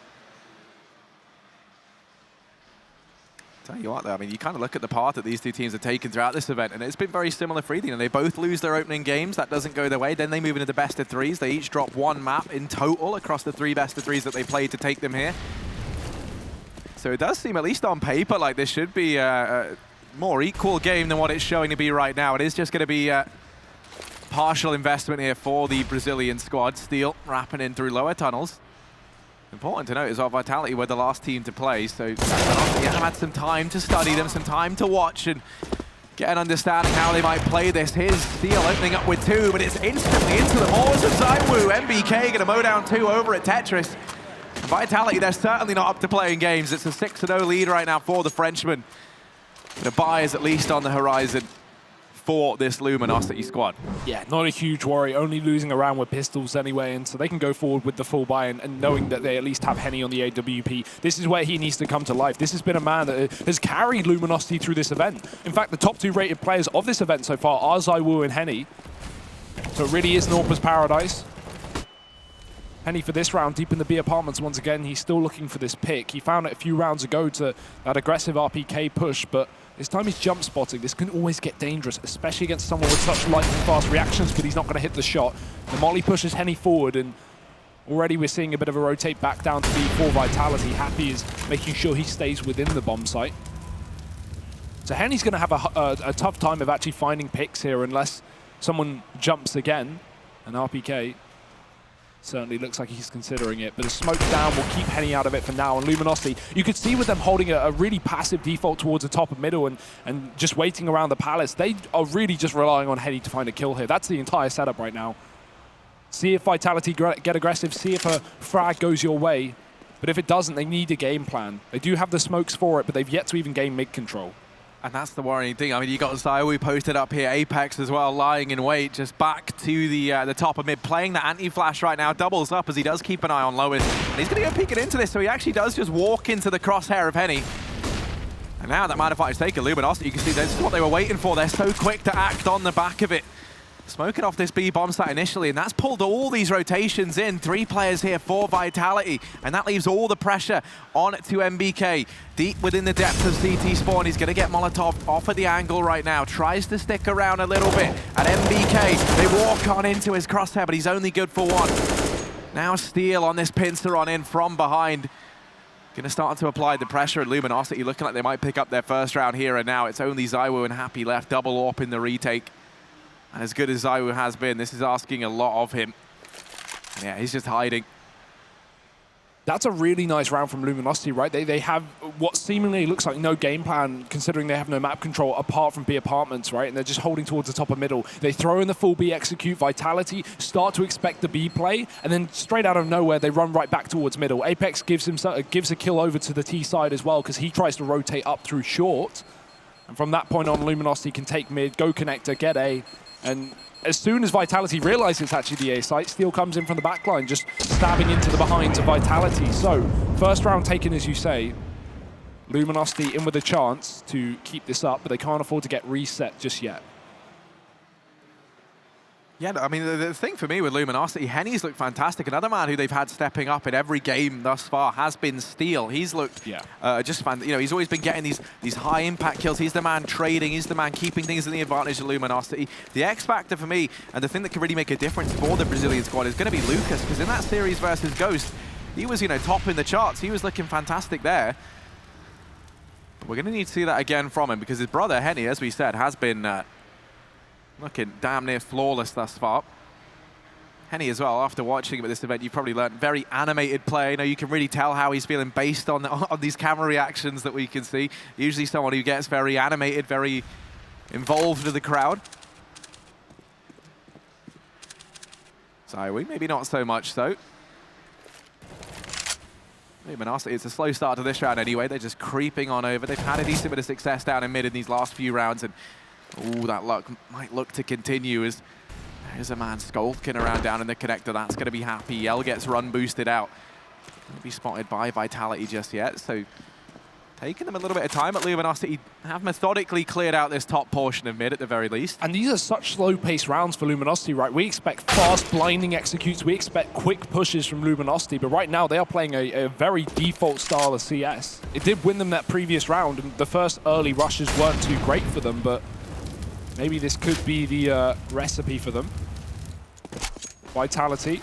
Tell you what, though, I mean, you kind of look at the path that these two teams have taken throughout this event, and it's been very similar for either. You know, they both lose their opening games. That doesn't go their way. Then they move into the best of threes. They each drop one map in total across the 3 best of threes that they played to take them here. So it does seem, at least on paper, like this should be more equal game than what it's showing to be right now. It is just going to be partial investment here for the Brazilian squad. Steel wrapping in through lower tunnels. Important to note as well, Vitality were the last team to play, so you have had some time to study them, some time to watch and get an understanding how they might play this. Here's Steel opening up with 2, but it's instantly into the maws of ZywOo. MBK going to mow down 2 over at Tetris. Vitality, they're certainly not up to playing games. It's a 6-0 lead right now for the Frenchman. The buy is at least on the horizon for this Luminosity squad. Yeah, not a huge worry, only losing around with pistols anyway, and so they can go forward with the full buy and knowing that they at least have Henny on the AWP. This is where he needs to come to life. This has been a man that has carried Luminosity through this event. In fact, the top 2 rated players of this event so far are ZywOo and Henny. So it really is an AWPer's paradise. Henny for this round, deep in the B apartments once again. He's still looking for this pick. He found it a few rounds ago to that aggressive RPK push, but this time he's jump spotting. This can always get dangerous, especially against someone with such lightning fast reactions, but he's not going to hit the shot. The molly pushes Henny forward, and already we're seeing a bit of a rotate back down to B4 Vitality. Happy is making sure he stays within the bomb site. So Henny's going to have a tough time of actually finding picks here unless someone jumps again. And RPK Certainly looks like he's considering it, but a smoke down will keep Henny out of it for now. And Luminosity, you could see with them holding a really passive default towards the top of middle and just waiting around the palace, they are really just relying on Henny to find a kill here. That's the entire setup right now. See if Vitality get aggressive, see if a frag goes your way. But if it doesn't, they need a game plan. They do have the smokes for it, but they've yet to even gain mid control. And that's the worrying thing. I mean, you got Zaiwu posted up here, Apex as well, lying in wait, just back to the top of mid, playing the anti-flash right now, doubles up as he does keep an eye on Lois. And he's going to go peeking into this, so he actually does just walk into the crosshair of Henny. And now that Manify is taken, Luminosity, you can see this is what they were waiting for. They're so quick to act on the back of it. Smoking off this B bomb site initially, and that's pulled all these rotations in. 3 players here for Vitality, and that leaves all the pressure on to MBK. Deep within the depths of CT spawn, he's going to get Molotov off at the angle right now. Tries to stick around a little bit. At MBK, they walk on into his crosshair, but he's only good for 1. Now Steel on this pincer on in from behind. Going to start to apply the pressure at Luminosity, looking like they might pick up their first round here and now. It's only Zaiwu and Happy left, double AWP in the retake. And as good as Zaiwu has been, this is asking a lot of him. And yeah, he's just hiding. That's a really nice round from Luminosity, right? They have what seemingly looks like no game plan, considering they have no map control apart from B apartments, right? And they're just holding towards the top of middle. They throw in the full B execute, Vitality start to expect the B play, and then straight out of nowhere, they run right back towards middle. Apex gives a kill over to the T side as well, because he tries to rotate up through short. And from that point on, Luminosity can take mid, go connector, get A. And as soon as Vitality realize it's actually the A site, Steel comes in from the backline, just stabbing into the behinds of Vitality. So, first round taken, as you say. Luminosity in with a chance to keep this up, but they can't afford to get reset just yet. Yeah, I mean, the thing for me with Luminosity, Henny's looked fantastic. Another man who they've had stepping up in every game thus far has been Steel. He's looked just fun. You know, he's always been getting these high impact kills. He's the man trading. He's the man keeping things in the advantage of Luminosity. The X factor for me, and the thing that can really make a difference for the Brazilian squad, is going to be Lucas, because in that series versus Ghost, he was, you know, top in the charts. He was looking fantastic there. But we're going to need to see that again from him, because his brother Henny, as we said, has been looking damn near flawless thus far. Henny as well, after watching him at this event, you've probably learned very animated play. You know, you can really tell how he's feeling based on these camera reactions that we can see. Usually someone who gets very animated, very involved with the crowd. Zaiwu, maybe not so much so. Luminosity, it's a slow start to this round anyway. They're just creeping on over. They've had a decent bit of success down in mid in these last few rounds, and ooh, that luck might look to continue as there's a man skulking around down in the connector. That's going to be Happy. Yell gets run boosted out. Won't be spotted by Vitality just yet, so taking them a little bit of time at Luminosity. Have methodically cleared out this top portion of mid at the very least. And these are such slow-paced rounds for Luminosity, right? We expect fast, blinding executes. We expect quick pushes from Luminosity, but right now they are playing a very default style of CS. It did win them that previous round, and the first early rushes weren't too great for them, but maybe this could be the recipe for them. Vitality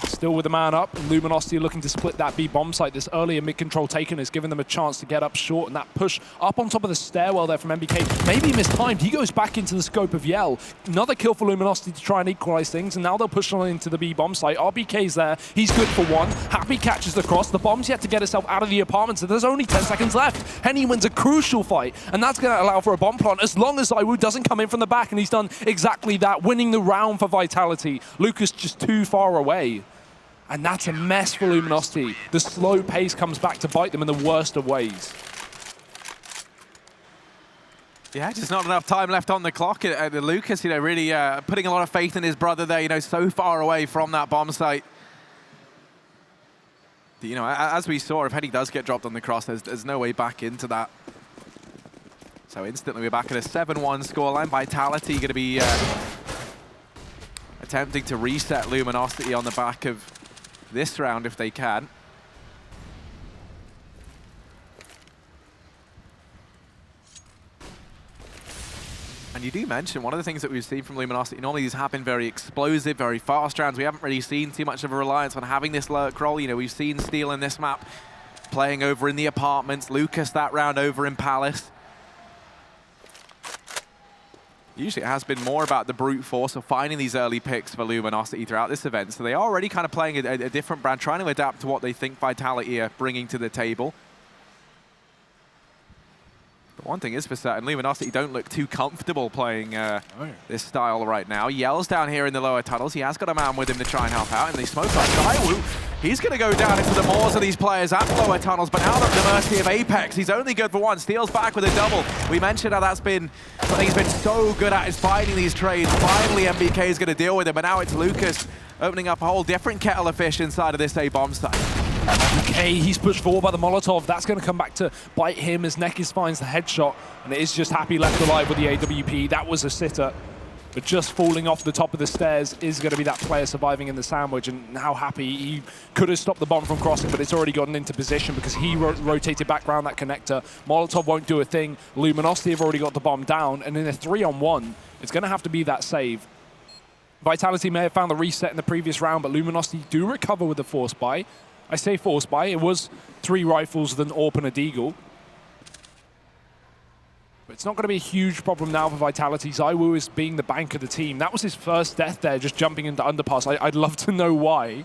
still with the man up. Luminosity looking to split that B bomb site. This earlier mid control taken has given them a chance to get up short, and that push up on top of the stairwell there from MBK maybe mistimed. He goes back into the scope of Yell. Another kill for Luminosity to try and equalize things, and now they'll push on into the B bomb site. RBK's there. He's good for 1. Happy catches the cross. The bomb's yet to get herself out of the apartment, so there's only 10 seconds left. Henny wins a crucial fight, and that's going to allow for a bomb plant as long as Zaiwu doesn't come in from the back, and he's done exactly that, winning the round for Vitality. Lucas just too far away. And that's a mess for Luminosity. The slow pace comes back to bite them in the worst of ways. Yeah, just not enough time left on the clock. Lucas, you know, really putting a lot of faith in his brother there, you know, so far away from that bomb site. You know, as we saw, if Henny does get dropped on the cross, there's no way back into that. So instantly we're back at a 7-1 scoreline. Vitality going to be attempting to reset Luminosity on the back of this round if they can. And you do mention one of the things that we've seen from Luminosity, normally these have been very explosive, very fast rounds. We haven't really seen too much of a reliance on having this lurk roll. You know, we've seen Steel in this map playing over in the apartments, Lucas that round over in Palace. Usually it has been more about the brute force of finding these early picks for Luminosity throughout this event. So they are already kind of playing a different brand, trying to adapt to what they think Vitality are bringing to the table. But one thing is for certain, Luminosity don't look too comfortable playing this style right now. Yell's down here in the lower tunnels. He has got a man with him to try and help out, and they smoke on ZywOo. He's going to go down into the maws of these players at lower tunnels, but now at the mercy of Apex. He's only good for one. Steals back with a double. We mentioned how that's been something he's been so good at, is finding these trades. Finally, MBK is going to deal with him, but now it's Lucas opening up a whole different kettle of fish inside of this A bomb site. Okay, he's pushed forward by the Molotov. That's going to come back to bite him as Nekis finds the headshot, and it is just Happy left alive with the AWP. That was a sitter, but just falling off the top of the stairs is going to be that player surviving in the sandwich, and now Happy, he could have stopped the bomb from crossing, but it's already gotten into position because he rotated back around that connector. Molotov won't do a thing. Luminosity have already got the bomb down, and in a 3-on-1, it's going to have to be that save. Vitality may have found the reset in the previous round, but Luminosity do recover with the force buy. I say force buy, it was 3 rifles with an AWP and a deagle. But it's not going to be a huge problem now for Vitality. ZywOo is being the bank of the team. That was his first death there, just jumping into underpass. I'd love to know why.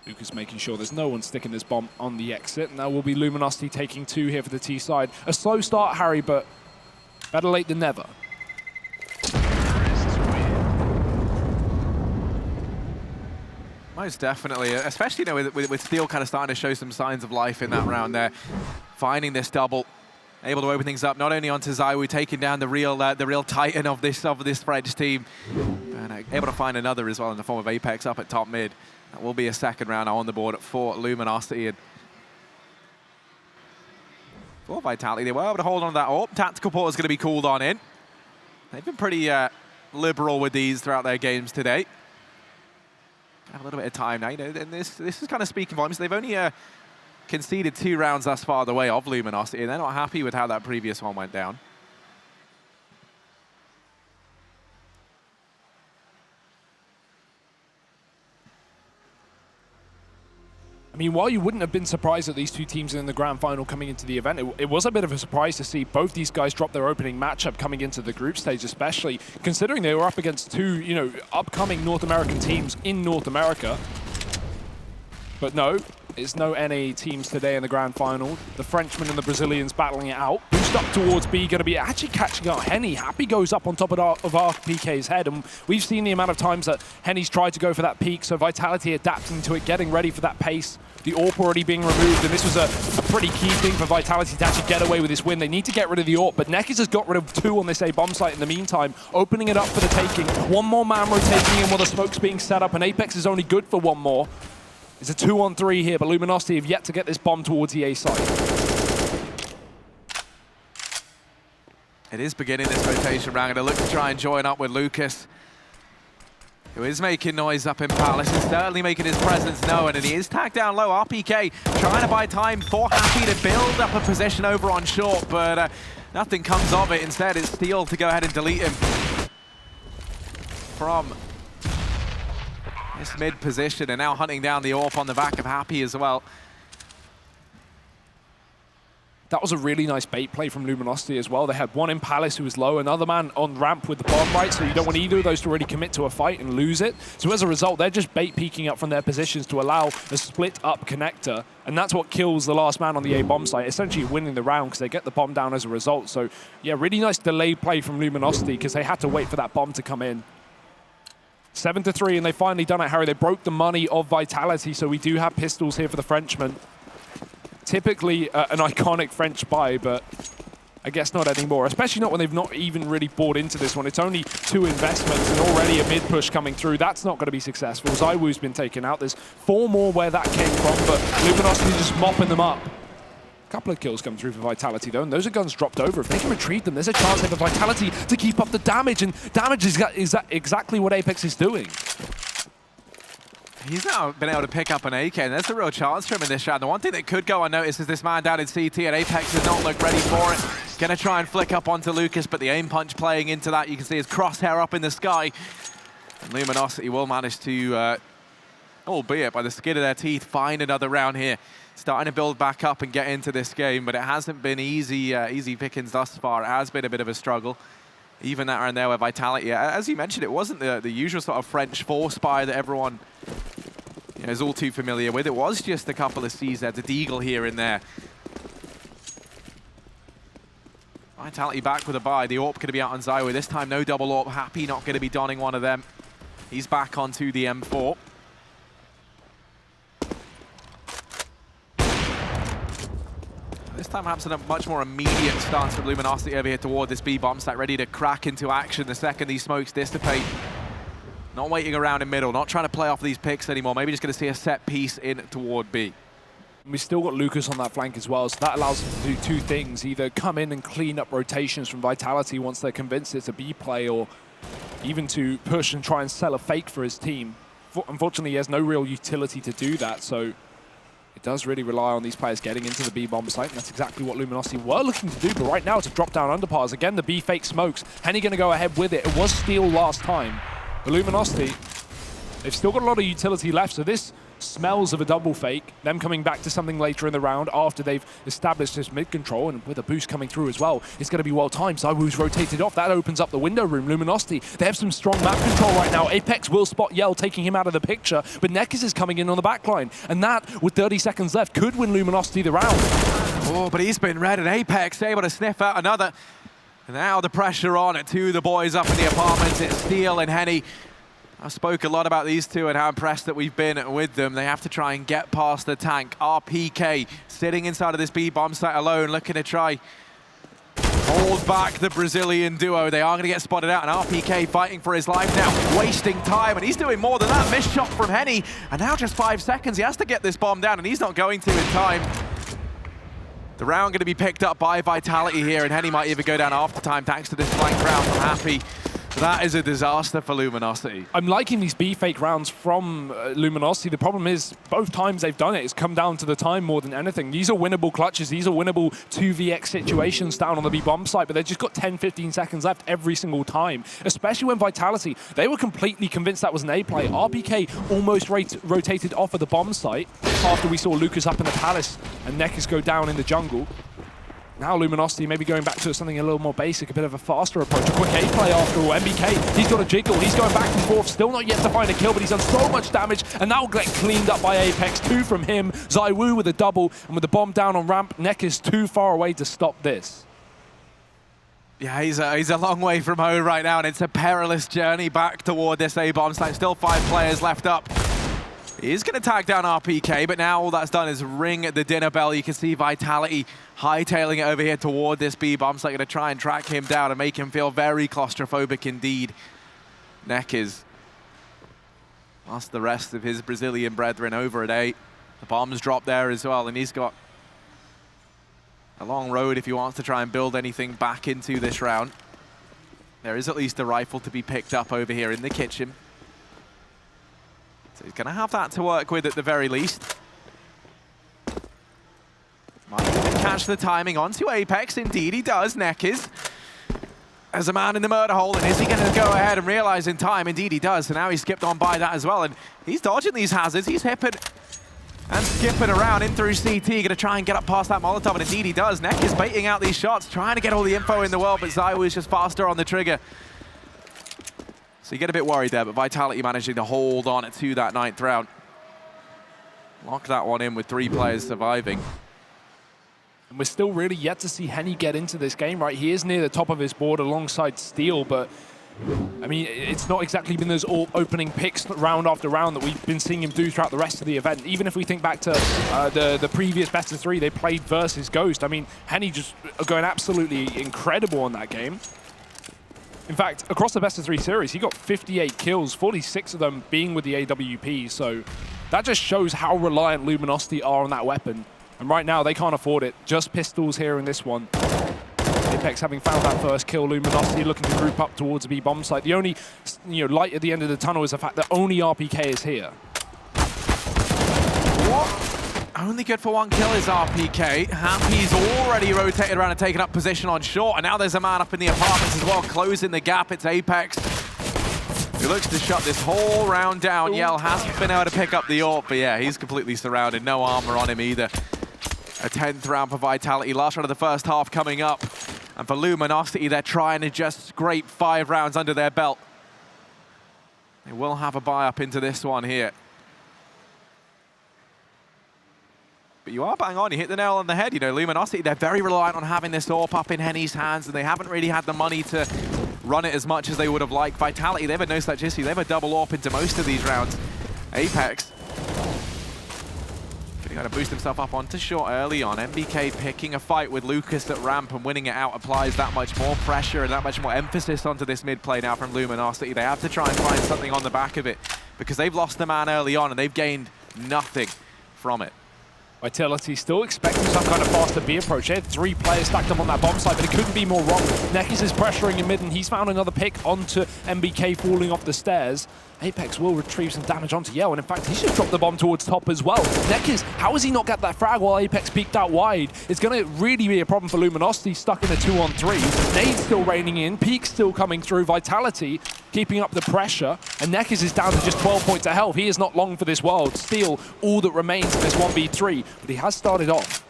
Lucas making sure there's no one sticking this bomb on the exit. Now will be Luminosity taking 2 here for the T side. A slow start, Harry, but better late than never. Most definitely, especially with Steel kind of starting to show some signs of life in that round there. Finding this double, able to open things up, not only onto ZywOo, taking down the real titan of this French team, and able to find another as well in the form of Apex up at top mid. That will be a second round on the board for Luminosity. And for Vitality, they were able to hold on to that AWP. Tactical port is going to be called on in. They've been pretty liberal with these throughout their games today. Have a little bit of time now, and this is kind of speaking volumes. They've only conceded 2 rounds thus far the way of Luminosity, and they're not happy with how that previous one went down. I mean, while you wouldn't have been surprised that these 2 teams are in the grand final coming into the event, it was a bit of a surprise to see both these guys drop their opening matchup coming into the group stage, especially considering they were up against 2, upcoming North American teams in North America. But no, it's no NA teams today in the grand final. The Frenchmen and the Brazilians battling it out. Boost up towards B, going to be actually catching out Henny. Happy goes up on top of RPK's head, and we've seen the amount of times that Henny's tried to go for that peak, so Vitality adapting to it, getting ready for that pace. The AWP already being removed, and this was a pretty key thing for Vitality to actually get away with this win. They need to get rid of the AWP, but Nekis has got rid of 2 on this A bomb site in the meantime, opening it up for the taking. 1 more man rotating in while the smoke's being set up, and Apex is only good for 1 more. It's a 2-on-3 here, but Luminosity have yet to get this bomb towards the A site. It is beginning this rotation round. Going to look to try and join up with Lucas, who is making noise up in Palace, and certainly making his presence known, and he is tagged down low. RPK trying to buy time for Happy to build up a position over on short, but nothing comes of it. Instead, it's Steel to go ahead and delete him from this mid position, and now hunting down the AWP on the back of Happy as well. That was a really nice bait play from Luminosity as well. They had 1 in Palace who was low, another man on ramp with the bomb, right? So you don't want either of those to really commit to a fight and lose it. So as a result, they're just bait peeking up from their positions to allow a split up connector. And that's what kills the last man on the A bomb site, essentially winning the round because they get the bomb down as a result. So yeah, really nice delayed play from Luminosity because they had to wait for that bomb to come in. 7-3, and they finally done it, Harry. They broke the money of Vitality, so we do have pistols here for the Frenchmen. Typically an iconic French buy, but I guess not anymore, especially not when they've not even really bought into this one. It's only 2 investments and already a mid-push coming through. That's not going to be successful. ZywOo's been taken out. There's 4 more where that came from, but Luminosity just mopping them up. A couple of kills come through for Vitality, though, and those are guns dropped over. If they can retrieve them, there's a chance for Vitality to keep up the damage, and damage is exactly what Apex is doing. He's now been able to pick up an AK, and there's a real chance for him in this round. The one thing that could go unnoticed is this man down in CT, and Apex does not look ready for it. Going to try and flick up onto Lucas, but the aim punch playing into that. You can see his crosshair up in the sky. And Luminosity will manage to albeit by the skin of their teeth, find another round here. Starting to build back up and get into this game, but it hasn't been easy pickings thus far. It has been a bit of a struggle. Even that round there where Vitality, as you mentioned, it wasn't the usual sort of French 4-spy that everyone is all too familiar with. It was just a couple of CZs, a Deagle here and there. Vitality back with a buy. The AWP going to be out on Zywoo. This time no double AWP. Happy not going to be donning one of them. He's back onto the M4. This time perhaps in a much more immediate stance from Luminosity over here toward this B bomb site, ready to crack into action the second these smokes dissipate. Not waiting around in middle, not trying to play off these picks anymore. Maybe just going to see a set piece in toward B. We've still got Lucas on that flank as well, so that allows them to do two things. Either come in and clean up rotations from Vitality once they're convinced it's a B play, or even to push and try and sell a fake for his team. Unfortunately, he has no real utility to do that, so it does really rely on these players getting into the B bomb site, and that's exactly what Luminosity were looking to do, but right now it's a drop down underpass. Again, the B fake smokes. Henny going to go ahead with it. It was steal last time. But Luminosity, they've still got a lot of utility left, so this smells of a double fake, them coming back to something later in the round after they've established this mid control, and with a boost coming through as well, it's going to be well timed. Zywoo's rotated off, that opens up the window room. Luminosity, they have some strong map control right now. Apex will spot Yell, taking him out of the picture, but Nekis is coming in on the backline, and that, with 30 seconds left, could win Luminosity the round. Oh, but he's been red, and Apex able to sniff out another. And now the pressure on to the boys up in the apartments. It's Steel and Henny. I spoke a lot about these two and how impressed that we've been with them. They have to try and get past the tank. RPK sitting inside of this B bomb site alone, looking to try hold back the Brazilian duo. They are going to get spotted out, and RPK fighting for his life now, wasting time, and he's doing more than that. Missed shot from Henny, and now just 5 seconds. He has to get this bomb down, and he's not going to in time. The round going to be picked up by Vitality here, and Henny might even go down after time thanks to this flank round from Happy. That is a disaster for Luminosity. I'm liking these B fake rounds from Luminosity. The problem is, both times they've done it, it's come down to the time more than anything. These are winnable clutches. These are winnable 2vx situations down on the B bomb site, but they've just got 10, 15 seconds left every single time, especially when Vitality, they were completely convinced that was an A play. RPK almost rotated off of the bomb site after we saw Lucas up in the palace and Nekis go down in the jungle. Now Luminosity maybe going back to something a little more basic, a bit of a faster approach. A quick A play after all. MBK, he's got a jiggle. He's going back and forth. Still not yet to find a kill, but he's done so much damage, and that will get cleaned up by Apex. 2 from him. Zywoo with a double, and with the bomb down on ramp, Neck is too far away to stop this. Yeah, he's a long way from home right now, and it's a perilous journey back toward this A bomb site. Still 5 players left up. He's going to tag down RPK, but now all that's done is ring the dinner bell. You can see Vitality hightailing it over here toward this B bomb site, going to try and track him down and make him feel very claustrophobic indeed. Neck is lost the rest of his Brazilian brethren over at A. The bomb's dropped there as well, and he's got a long road if he wants to try and build anything back into this round. There is at least a rifle to be picked up over here in the kitchen. So he's going to have that to work with at the very least. Might even catch the timing onto Apex. Indeed he does. Neck is as a man in the murder hole, and is he going to go ahead and realize in time? Indeed he does. So now he's skipped on by that as well, and he's dodging these hazards. He's hipping and skipping around in through CT, going to try and get up past that Molotov, and indeed he does. Neck is baiting out these shots, trying to get all the info in the world, but Zywoo is just faster on the trigger. So you get a bit worried there, but Vitality managing to hold on to that 9th round. Lock that one in with 3 players surviving. And we're still really yet to see Henny get into this game, right? He is near the top of his board alongside Steel, but I mean, it's not exactly been those opening picks round after round that we've been seeing him do throughout the rest of the event. Even if we think back to the previous best of 3 they played versus Ghost, I mean, Henny just going absolutely incredible on that game. In fact, across the best of 3 series, he got 58 kills, 46 of them being with the AWP, so that just shows how reliant Luminosity are on that weapon. And right now, they can't afford it. Just pistols here in this one. Apex having found that first kill, Luminosity looking to group up towards the B bomb site. The only light at the end of the tunnel is the fact that only RPK is here. What? Only good for 1 kill is RPK. Happy's already rotated around and taken up position on short, and now there's a man up in the apartments as well, closing the gap. It's Apex. who looks to shut this whole round down. Yell hasn't been able to pick up the AWP, but yeah, he's completely surrounded. No armor on him either. A 10th round for Vitality. Last round of the first half coming up. And for Luminosity, they're trying to just scrape 5 rounds under their belt. They will have a buy up into this one here. But you are bang on, you hit the nail on the head. You know, Luminosity, they're very reliant on having this AWP up in Henny's hands, and they haven't really had the money to run it as much as they would have liked. Vitality, they have a no such issue. They have a double AWP into most of these rounds. Apex going to boost himself up onto short early on. MBK picking a fight with Lucas at ramp and winning it out applies that much more pressure and that much more emphasis onto this mid play now from Luminosity. They have to try and find something on the back of it because they've lost the man early on and they've gained nothing from it. Vitality still expecting some kind of faster B approach. They had 3 players stacked up on that bomb site, but it couldn't be more wrong. Nekis is pressuring in mid, and he's found another pick onto MBK falling off the stairs. Apex will retrieve some damage onto Yell, and in fact, he's just dropped the bomb towards top as well. Nekis, how has he not got that frag while Apex peeked out wide? It's going to really be a problem for Luminosity, stuck in a 2-on-3. Nade still raining in, Peak still coming through, Vitality keeping up the pressure, and Nekis is down to just 12 points of health. He is not long for this world. Steel, all that remains in this 1v3, but he has started off.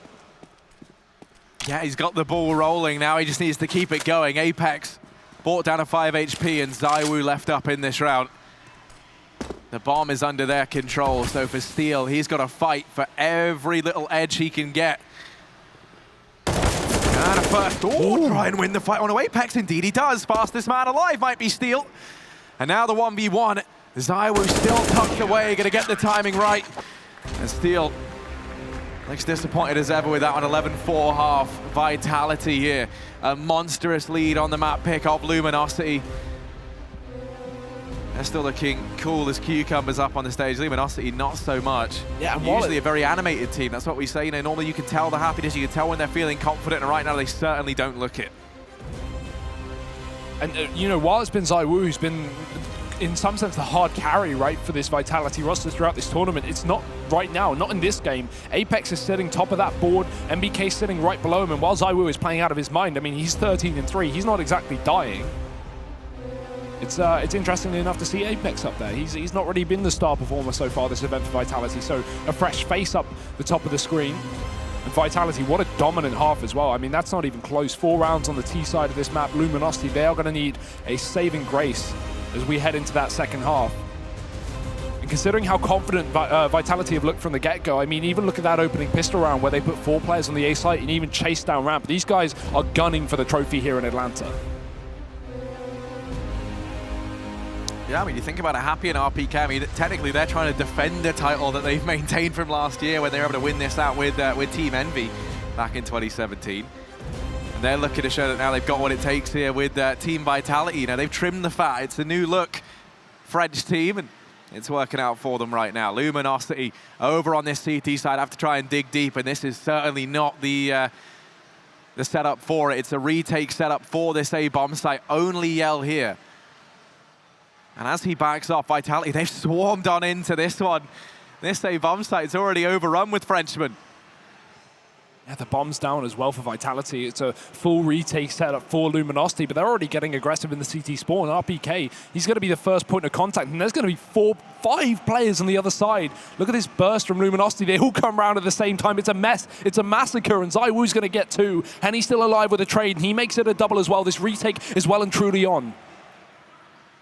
Yeah, he's got the ball rolling now. He just needs to keep it going. Apex brought down a 5 HP, and ZywOo left up in this round. The bomb is under their control, so for Steel, he's got to fight for every little edge he can get. And a first, try and win the fight on Apex. Indeed he does. Fastest man alive might be Steel. And now the 1v1. ZywOo still tucked away, gonna get the timing right. And Steel looks disappointed as ever with that on 11-4 half. Vitality here. A monstrous lead on the map pick of Luminosity. They're still looking cool as cucumbers up on the stage. Luminosity, not so much. Yeah, usually a very animated team. That's what we say. You know, normally you can tell the happiness. You can tell when they're feeling confident. And right now, they certainly don't look it. And, you know, while it's been ZywOo who's been, in some sense, the hard carry, right, for this Vitality roster throughout this tournament, it's not right now, not in this game. Apex is sitting top of that board. MBK sitting right below him. And while ZywOo is playing out of his mind, I mean, he's 13-3. He's not exactly dying. It's interestingly enough to see Apex up there. He's not really been the star performer so far this event for Vitality, so a fresh face up the top of the screen. And Vitality, what a dominant half as well. I mean, that's not even close. 4 rounds on the T side of this map. Luminosity, they are going to need a saving grace as we head into that second half. And considering how confident Vitality have looked from the get-go, I mean, even look at that opening pistol round where they put 4 players on the A site and even chased down ramp. These guys are gunning for the trophy here in Atlanta. Yeah, I mean, you think about a Happy and RPK, I mean, technically they're trying to defend the title that they've maintained from last year when they were able to win this out with Team Envy back in 2017. And they're looking to show that now they've got what it takes here with Team Vitality. You know, they've trimmed the fat. It's a new look French team, and it's working out for them right now. Luminosity over on this CT side have to try and dig deep, and this is certainly not the setup for it. It's a retake setup for this A bomb site. Only Yell here. And as he backs off, Vitality, they've swarmed on into this one. This A bomb site's already overrun with Frenchmen. Yeah, the bomb's down as well for Vitality. It's a full retake setup for Luminosity, but they're already getting aggressive in the CT spawn. RPK, he's going to be the first point of contact, and there's going to be 5 players on the other side. Look at this burst from Luminosity. They all come around at the same time. It's a mess. It's a massacre, and ZywOo's going to get 2. And he's still alive with a trade, and he makes it a double as well. This retake is well and truly on.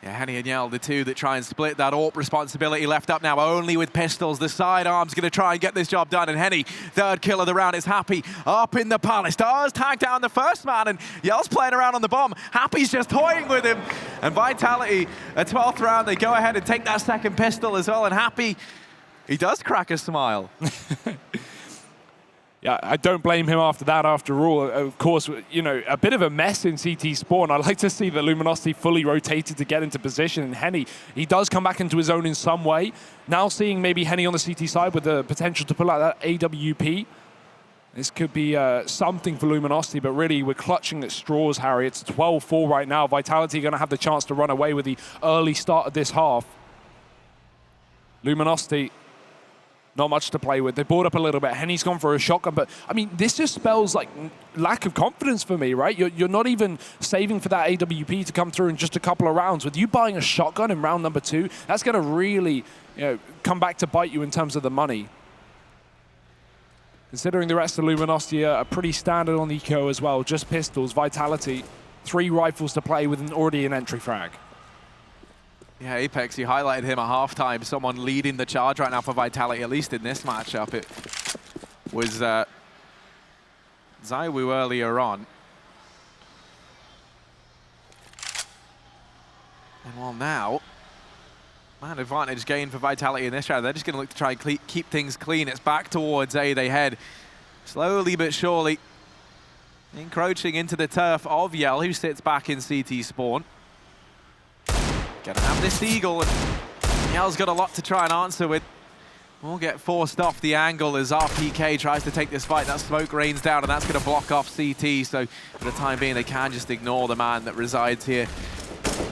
Yeah, Henny and Yell, the two that try and split that AWP responsibility, left up now only with pistols. The sidearm's going to try and get this job done, and Henny, 3rd kill of the round, is Happy up in the palace. Does tag down the first man, and Yell's playing around on the bomb. Happy's just toying with him, and Vitality, a 12th round, they go ahead and take that 2nd pistol as well, and Happy, he does crack a smile. Yeah, I don't blame him after that, after all. Of course, you know, a bit of a mess in CT spawn. I like to see the Luminosity fully rotated to get into position. And Henny, he does come back into his own in some way. Now seeing maybe Henny on the CT side with the potential to pull out that AWP. This could be something for Luminosity, but really we're clutching at straws, Harry. It's 12-4 right now. Vitality going to have the chance to run away with the early start of this half. Luminosity not much to play with. They brought up a little bit. Henny's gone for a shotgun, but I mean, this just spells like lack of confidence for me, right? You're not even saving for that AWP to come through in just a couple of rounds. With you buying a shotgun in round number 2, that's going to really, come back to bite you in terms of the money. Considering the rest of Luminosity are pretty standard on eco as well, just pistols, Vitality, 3 rifles to play with already an entry frag. Yeah, Apex, you highlighted him at halftime. Someone leading the charge right now for Vitality, at least in this matchup. It was Zaiwu earlier on. And well now, man, advantage gained for Vitality in this round. They're just going to look to try and keep things clean. It's back towards A. They head slowly but surely, encroaching into the turf of Yell, who sits back in CT spawn. Gonna have this Eagle, and Yell's got a lot to try and answer with. We'll get forced off the angle as RPK tries to take this fight. That smoke rains down, and that's gonna block off CT, so for the time being, they can just ignore the man that resides here.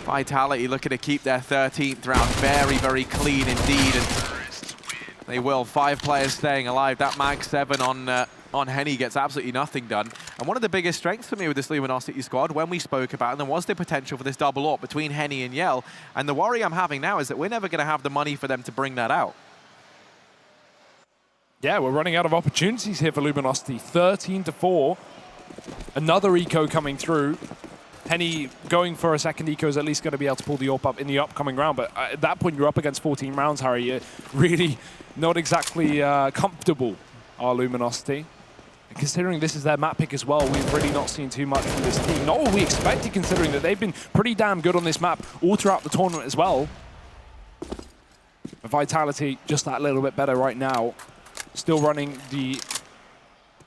Vitality looking to keep their 13th round very, very clean indeed, and they will. 5 players staying alive. That Mag 7 on Henny gets absolutely nothing done. And one of the biggest strengths for me with this Luminosity squad, when we spoke about it, there was the potential for this double AWP between Henny and Yell. And the worry I'm having now is that we're never going to have the money for them to bring that out. Yeah, we're running out of opportunities here for Luminosity. 13-4. Another eco coming through. Henny going for a second eco is at least going to be able to pull the AWP up in the upcoming round. But at that point, you're up against 14 rounds, Harry. You're really not exactly comfortable, are Luminosity. And considering this is their map pick as well, we've really not seen too much from this team. Not what we expected, considering that they've been pretty damn good on this map all throughout the tournament as well. Vitality just that little bit better right now. Still running the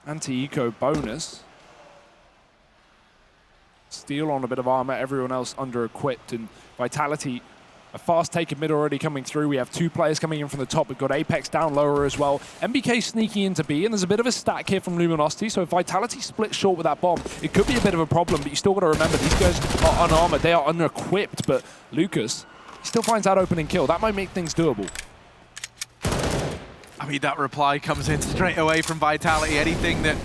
anti-eco bonus. Steel on a bit of armor, everyone else under-equipped, and Vitality, a fast take of mid already coming through. We have 2 players coming in from the top. We've got Apex down lower as well. MBK sneaking into B, and there's a bit of a stack here from Luminosity, so if Vitality splits short with that bomb, it could be a bit of a problem, but you still got to remember, these guys are unarmored, they are under-equipped, but Lucas still finds that opening kill. That might make things doable. I mean, that reply comes in straight away from Vitality. Anything that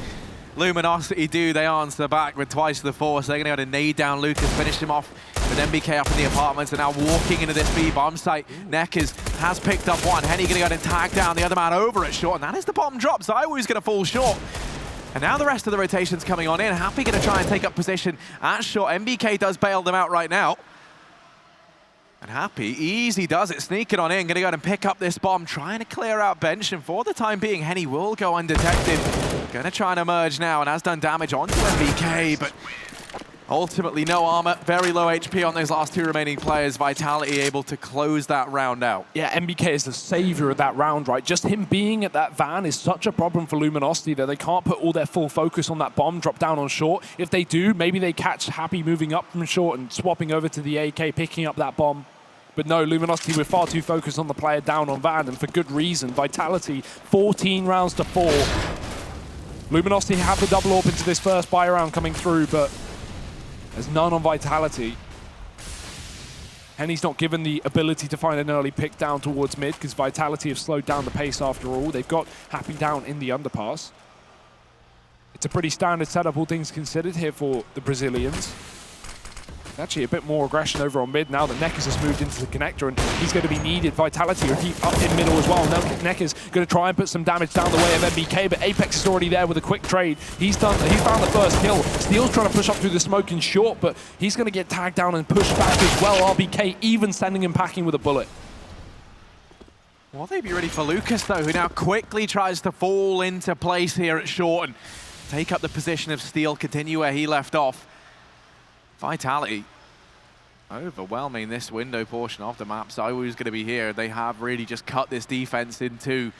Luminosity do, they answer back with twice the force. They're going to go to nade down Lucas, finish him off with MBK up in the apartments, and now walking into this B bomb site. Neckers has picked up one. Henny going to go and tag down the other man over at short, and that is the bomb drop. Zaiwu's going to fall short. And now the rest of the rotation's coming on in. Happy going to try and take up position at short. MBK does bail them out right now. And Happy, easy does it, sneaking on in, going to go ahead and pick up this bomb, trying to clear out bench, and for the time being, Henny will go undetected. Going to try and emerge now, and has done damage onto MBK, but ultimately no armor, very low HP on those last 2 remaining players. Vitality able to close that round out. Yeah, MBK is the savior of that round, right? Just him being at that van is such a problem for Luminosity that they can't put all their full focus on that bomb drop down on short. If they do, maybe they catch Happy moving up from short and swapping over to the AK, picking up that bomb. But no, Luminosity were far too focused on the player down on van, and for good reason. Vitality, 14 rounds to 4. Luminosity have the double AWP into this first buy round coming through, but there's none on Vitality. Henny's not given the ability to find an early pick down towards mid, because Vitality have slowed down the pace after all. They've got Happy down in the underpass. It's a pretty standard setup, all things considered, here for the Brazilians. Actually, a bit more aggression over on mid now that Neckers has moved into the connector, and he's going to be needed. Vitality will keep up in middle as well. Now Neckers going to try and put some damage down the way of MBK, but Apex is already there with a quick trade. He's found the first kill. Steel's trying to push up through the smoke in short, but he's going to get tagged down and pushed back as well. RBK even sending him packing with a bullet. Will they be ready for Lucas, though, who now quickly tries to fall into place here at short and take up the position of Steel, continue where he left off. Vitality overwhelming this window portion of the map. Zaiwu's going to be here. They have really just cut this defense in 2.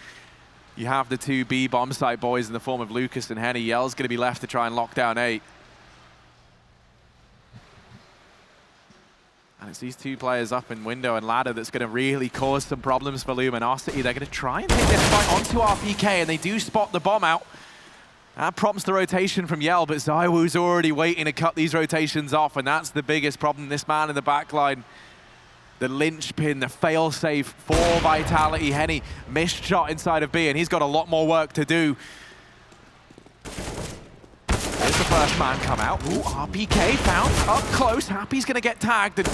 You have the 2 B bomb site boys in the form of Lucas and Henny. Yell's going to be left to try and lock down 8. And it's these 2 players up in window and ladder that's going to really cause some problems for Luminosity. They're going to try and take this fight onto RPK, and they do spot the bomb out. That prompts the rotation from Yell, but Zaiwu's already waiting to cut these rotations off, and that's the biggest problem. This man in the back line the linchpin, the fail-safe for Vitality. Henny, missed shot inside of B, and he's got a lot more work to do. There's the first man come out. Ooh, RPK found up close. Happy's going to get tagged. And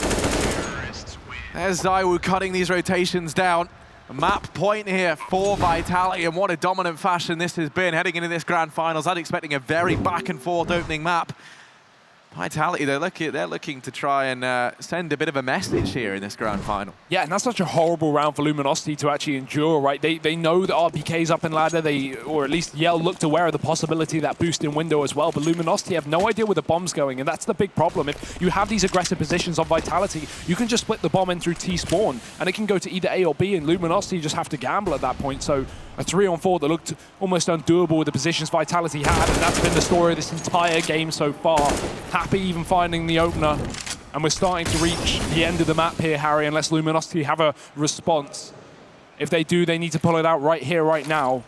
there's ZywOo cutting these rotations down. A map point here for Vitality, and what a dominant fashion this has been heading into this grand finals. I'm expecting a very back-and-forth opening map. Vitality, they're looking to try and send a bit of a message here in this grand final. Yeah, and that's such a horrible round for Luminosity to actually endure, right? They know that RPK's up in ladder, or at least Yell looked aware of the possibility of that boost in window as well, but Luminosity have no idea where the bomb's going, and that's the big problem. If you have these aggressive positions on Vitality, you can just split the bomb in through T-spawn, and it can go to either A or B, and Luminosity just have to gamble at that point. So a 3-on-4 that looked almost undoable with the positions Vitality had, and that's been the story of this entire game so far. Happy even finding the opener, and we're starting to reach the end of the map here, Harry, unless Luminosity have a response. If they do, they need to pull it out right here, right now.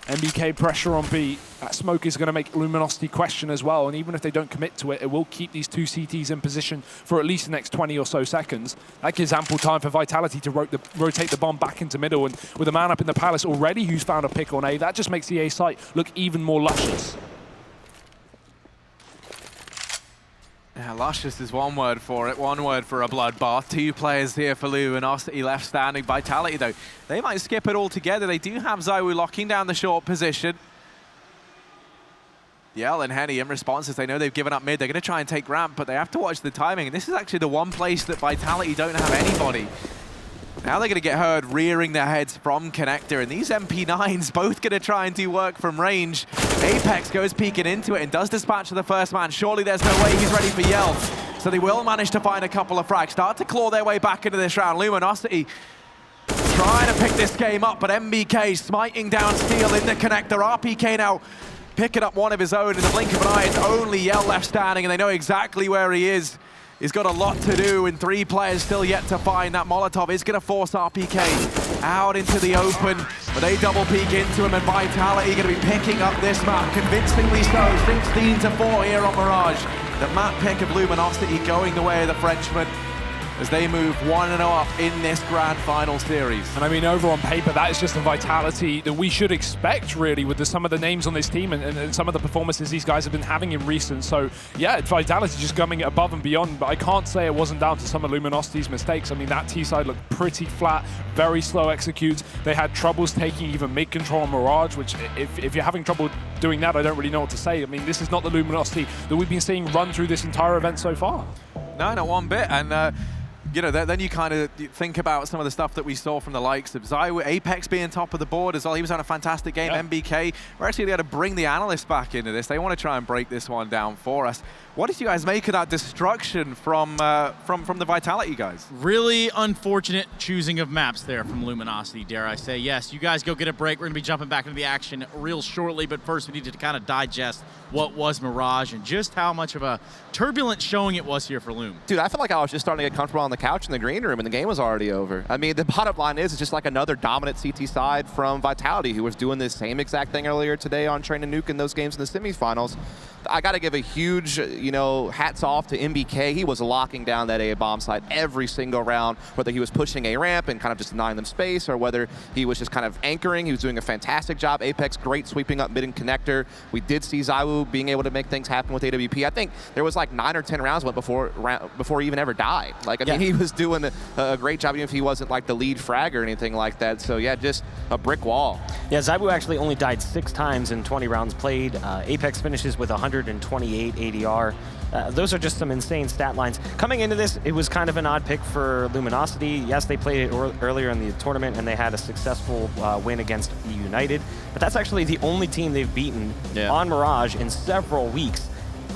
MBK pressure on B. That smoke is going to make Luminosity question as well, and even if they don't commit to it, it will keep these two CTs in position for at least the next 20 or so seconds. That gives ample time for Vitality to rotate the bomb back into middle, and with a man up in the Palace already who's found a pick on A, that just makes the A site look even more luscious. Yeah, luscious is one word for it, one word for a bloodbath. 2 players here for Luminosity left standing. Vitality, though, they might skip it all together. They do have ZywOo locking down the short position. Yell and Henny in responses, they know they've given up mid. They're going to try and take ramp, but they have to watch the timing. And this is actually the one place that Vitality don't have anybody. Now they're going to get heard rearing their heads from connector, and these MP9s both going to try and do work from range. Apex goes peeking into it and does dispatch to the first man. Surely there's no way he's ready for Yell. So they will manage to find a couple of frags, start to claw their way back into this round. Luminosity trying to pick this game up, but MBK smiting down Steel in the connector. RPK now picking up one of his own in the blink of an eye. It's only Yell left standing, and they know exactly where he is. He's got a lot to do, and 3 players still yet to find. That Molotov is going to force RPK out into the open, but they double peek into him, and Vitality going to be picking up this map, convincingly so, 16-4 here on Mirage. The map pick of Luminosity going the way of the Frenchman as they move 1-0 up in this grand final series. And I mean, over on paper, that is just the Vitality that we should expect, really, with some of the names on this team and some of the performances these guys have been having in recent. So, yeah, Vitality just coming above and beyond, but I can't say it wasn't down to some of Luminosity's mistakes. I mean, that T-side looked pretty flat, very slow executes. They had troubles taking even mid-control on Mirage, which, if you're having trouble doing that, I don't really know what to say. I mean, this is not the Luminosity that we've been seeing run through this entire event so far. No, not one bit. And you know, then you kind of think about some of the stuff that we saw from the likes of ZywOo, Apex being top of the board as well. He was on a fantastic game. Yeah. MBK, we're actually going to bring the analysts back into this. They want to try and break this one down for us. What did you guys make of that destruction from the Vitality guys? Really unfortunate choosing of maps there from Luminosity, dare I say. Yes, you guys go get a break. We're going to be jumping back into the action real shortly, but first we need to kind of digest what was Mirage and just how much of a turbulent showing it was here for Loom. Dude, I feel like I was just starting to get comfortable on the couch in the green room and the game was already over. I mean, the bottom line is it's just like another dominant CT side from Vitality, who was doing the same exact thing earlier today on Train and Nuke in those games in the semifinals. I got to give a huge, hats off to MBK. He was locking down that A bomb site every single round, whether he was pushing A ramp and kind of just denying them space, or whether he was just kind of anchoring. He was doing a fantastic job. Apex, great sweeping up mid and connector. We did see ZywOo being able to make things happen with AWP. I think there was like 9 or 10 rounds went before he even ever died. Like, I mean, he was doing a great job, even if he wasn't like the lead frag or anything like that. So yeah, just a brick wall. Yeah, ZywOo actually only died 6 times in 20 rounds played. Apex finishes with 128 ADR. Those are just some insane stat lines. Coming into this, it was kind of an odd pick for Luminosity. Yes, they played it earlier in the tournament, and they had a successful win against United. But that's actually the only team they've beaten on Mirage in several weeks,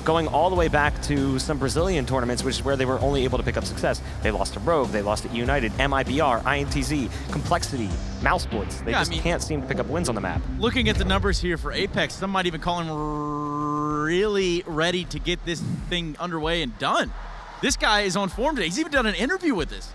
going all the way back to some Brazilian tournaments, which is where they were only able to pick up success. They lost to Rogue, they lost to United, MIBR, INTZ, Complexity, Mousesports. They just can't seem to pick up wins on the map. Looking at the numbers here for Apex, some might even call him really ready to get this thing underway and done. This guy is on form today. He's even done an interview with us.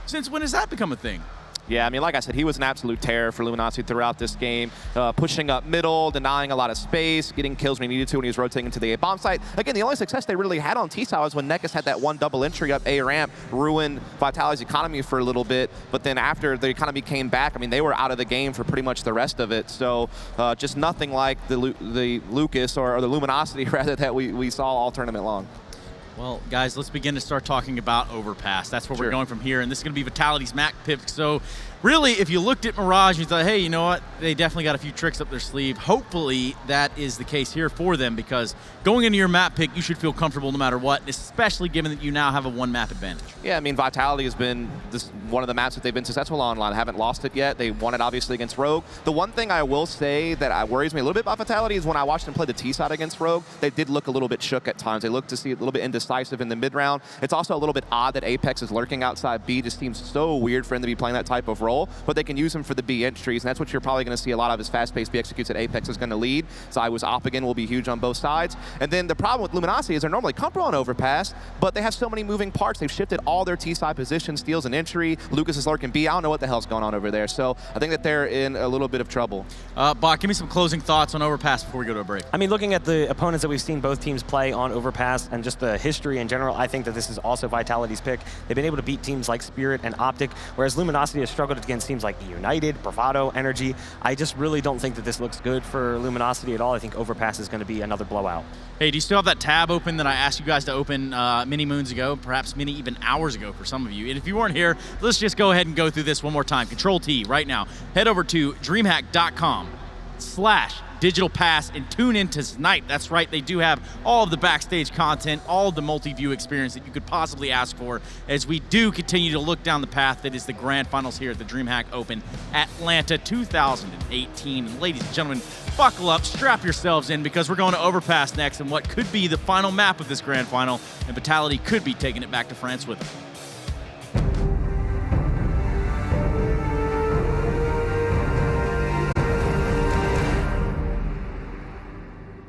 Since when has that become a thing? Yeah, I mean, like I said, he was an absolute terror for Luminosity throughout this game, pushing up middle, denying a lot of space, getting kills when he needed to when he was rotating into the A bomb site. Again, the only success they really had on T-side was when Nekus had that one double entry up A ramp, ruined Vitality's economy for a little bit, but then after the economy came back, I mean, they were out of the game for pretty much the rest of it. So just nothing like the Lucas or the Luminosity, rather, that we saw all tournament long. Well, guys, let's begin to start talking about Overpass. That's where we're going from here, and this is going to be Vitality's map pick. So really, if you looked at Mirage and you thought, hey, you know what, they definitely got a few tricks up their sleeve, hopefully that is the case here for them, because going into your map pick, you should feel comfortable no matter what, especially given that you now have a one-map advantage. Yeah, I mean, Vitality has been one of the maps that they've been successful on. They haven't lost it yet. They won it, obviously, against Rogue. The one thing I will say that worries me a little bit about Vitality is when I watched them play the T-side against Rogue, they did look a little bit shook at times. They looked to see a little bit indecisive in the mid-round. It's also a little bit odd that Apex is lurking outside B. Just seems so weird for him to be playing that type of role, but they can use him for the B entries, and that's what you're probably going to see a lot of his fast-paced B executes that Apex is going to lead. So I was op again will be huge on both sides. And then the problem with Luminosity is they're normally comfortable on Overpass, but they have so many moving parts. They've shifted all their T-side positions, steals an entry. Lucas is lurking B. I don't know what the hell's going on over there. So I think that they're in a little bit of trouble. Bach, give me some closing thoughts on Overpass before we go to a break. I mean, looking at the opponents that we've seen both teams play on Overpass and just the history in general, I think that this is also Vitality's pick. They've been able to beat teams like Spirit and Optic, whereas Luminosity has struggled against teams like United, Bravado, Energy. I just really don't think that this looks good for Luminosity at all. I think Overpass is going to be another blowout. Hey, do you still have that tab open that I asked you guys to open many moons ago, perhaps many even hours ago for some of you? And if you weren't here, let's just go ahead and go through this one more time. Control-T right now. Head over to DreamHack.com/digital pass and tune in tonight. That's right, they do have all of the backstage content, all of the multi-view experience that you could possibly ask for, as we do continue to look down the path that is the grand finals here at the DreamHack Open Atlanta 2018. And ladies and gentlemen, buckle up, strap yourselves in, because we're going to Overpass next, and what could be the final map of this grand final, and Vitality could be taking it back to France with them.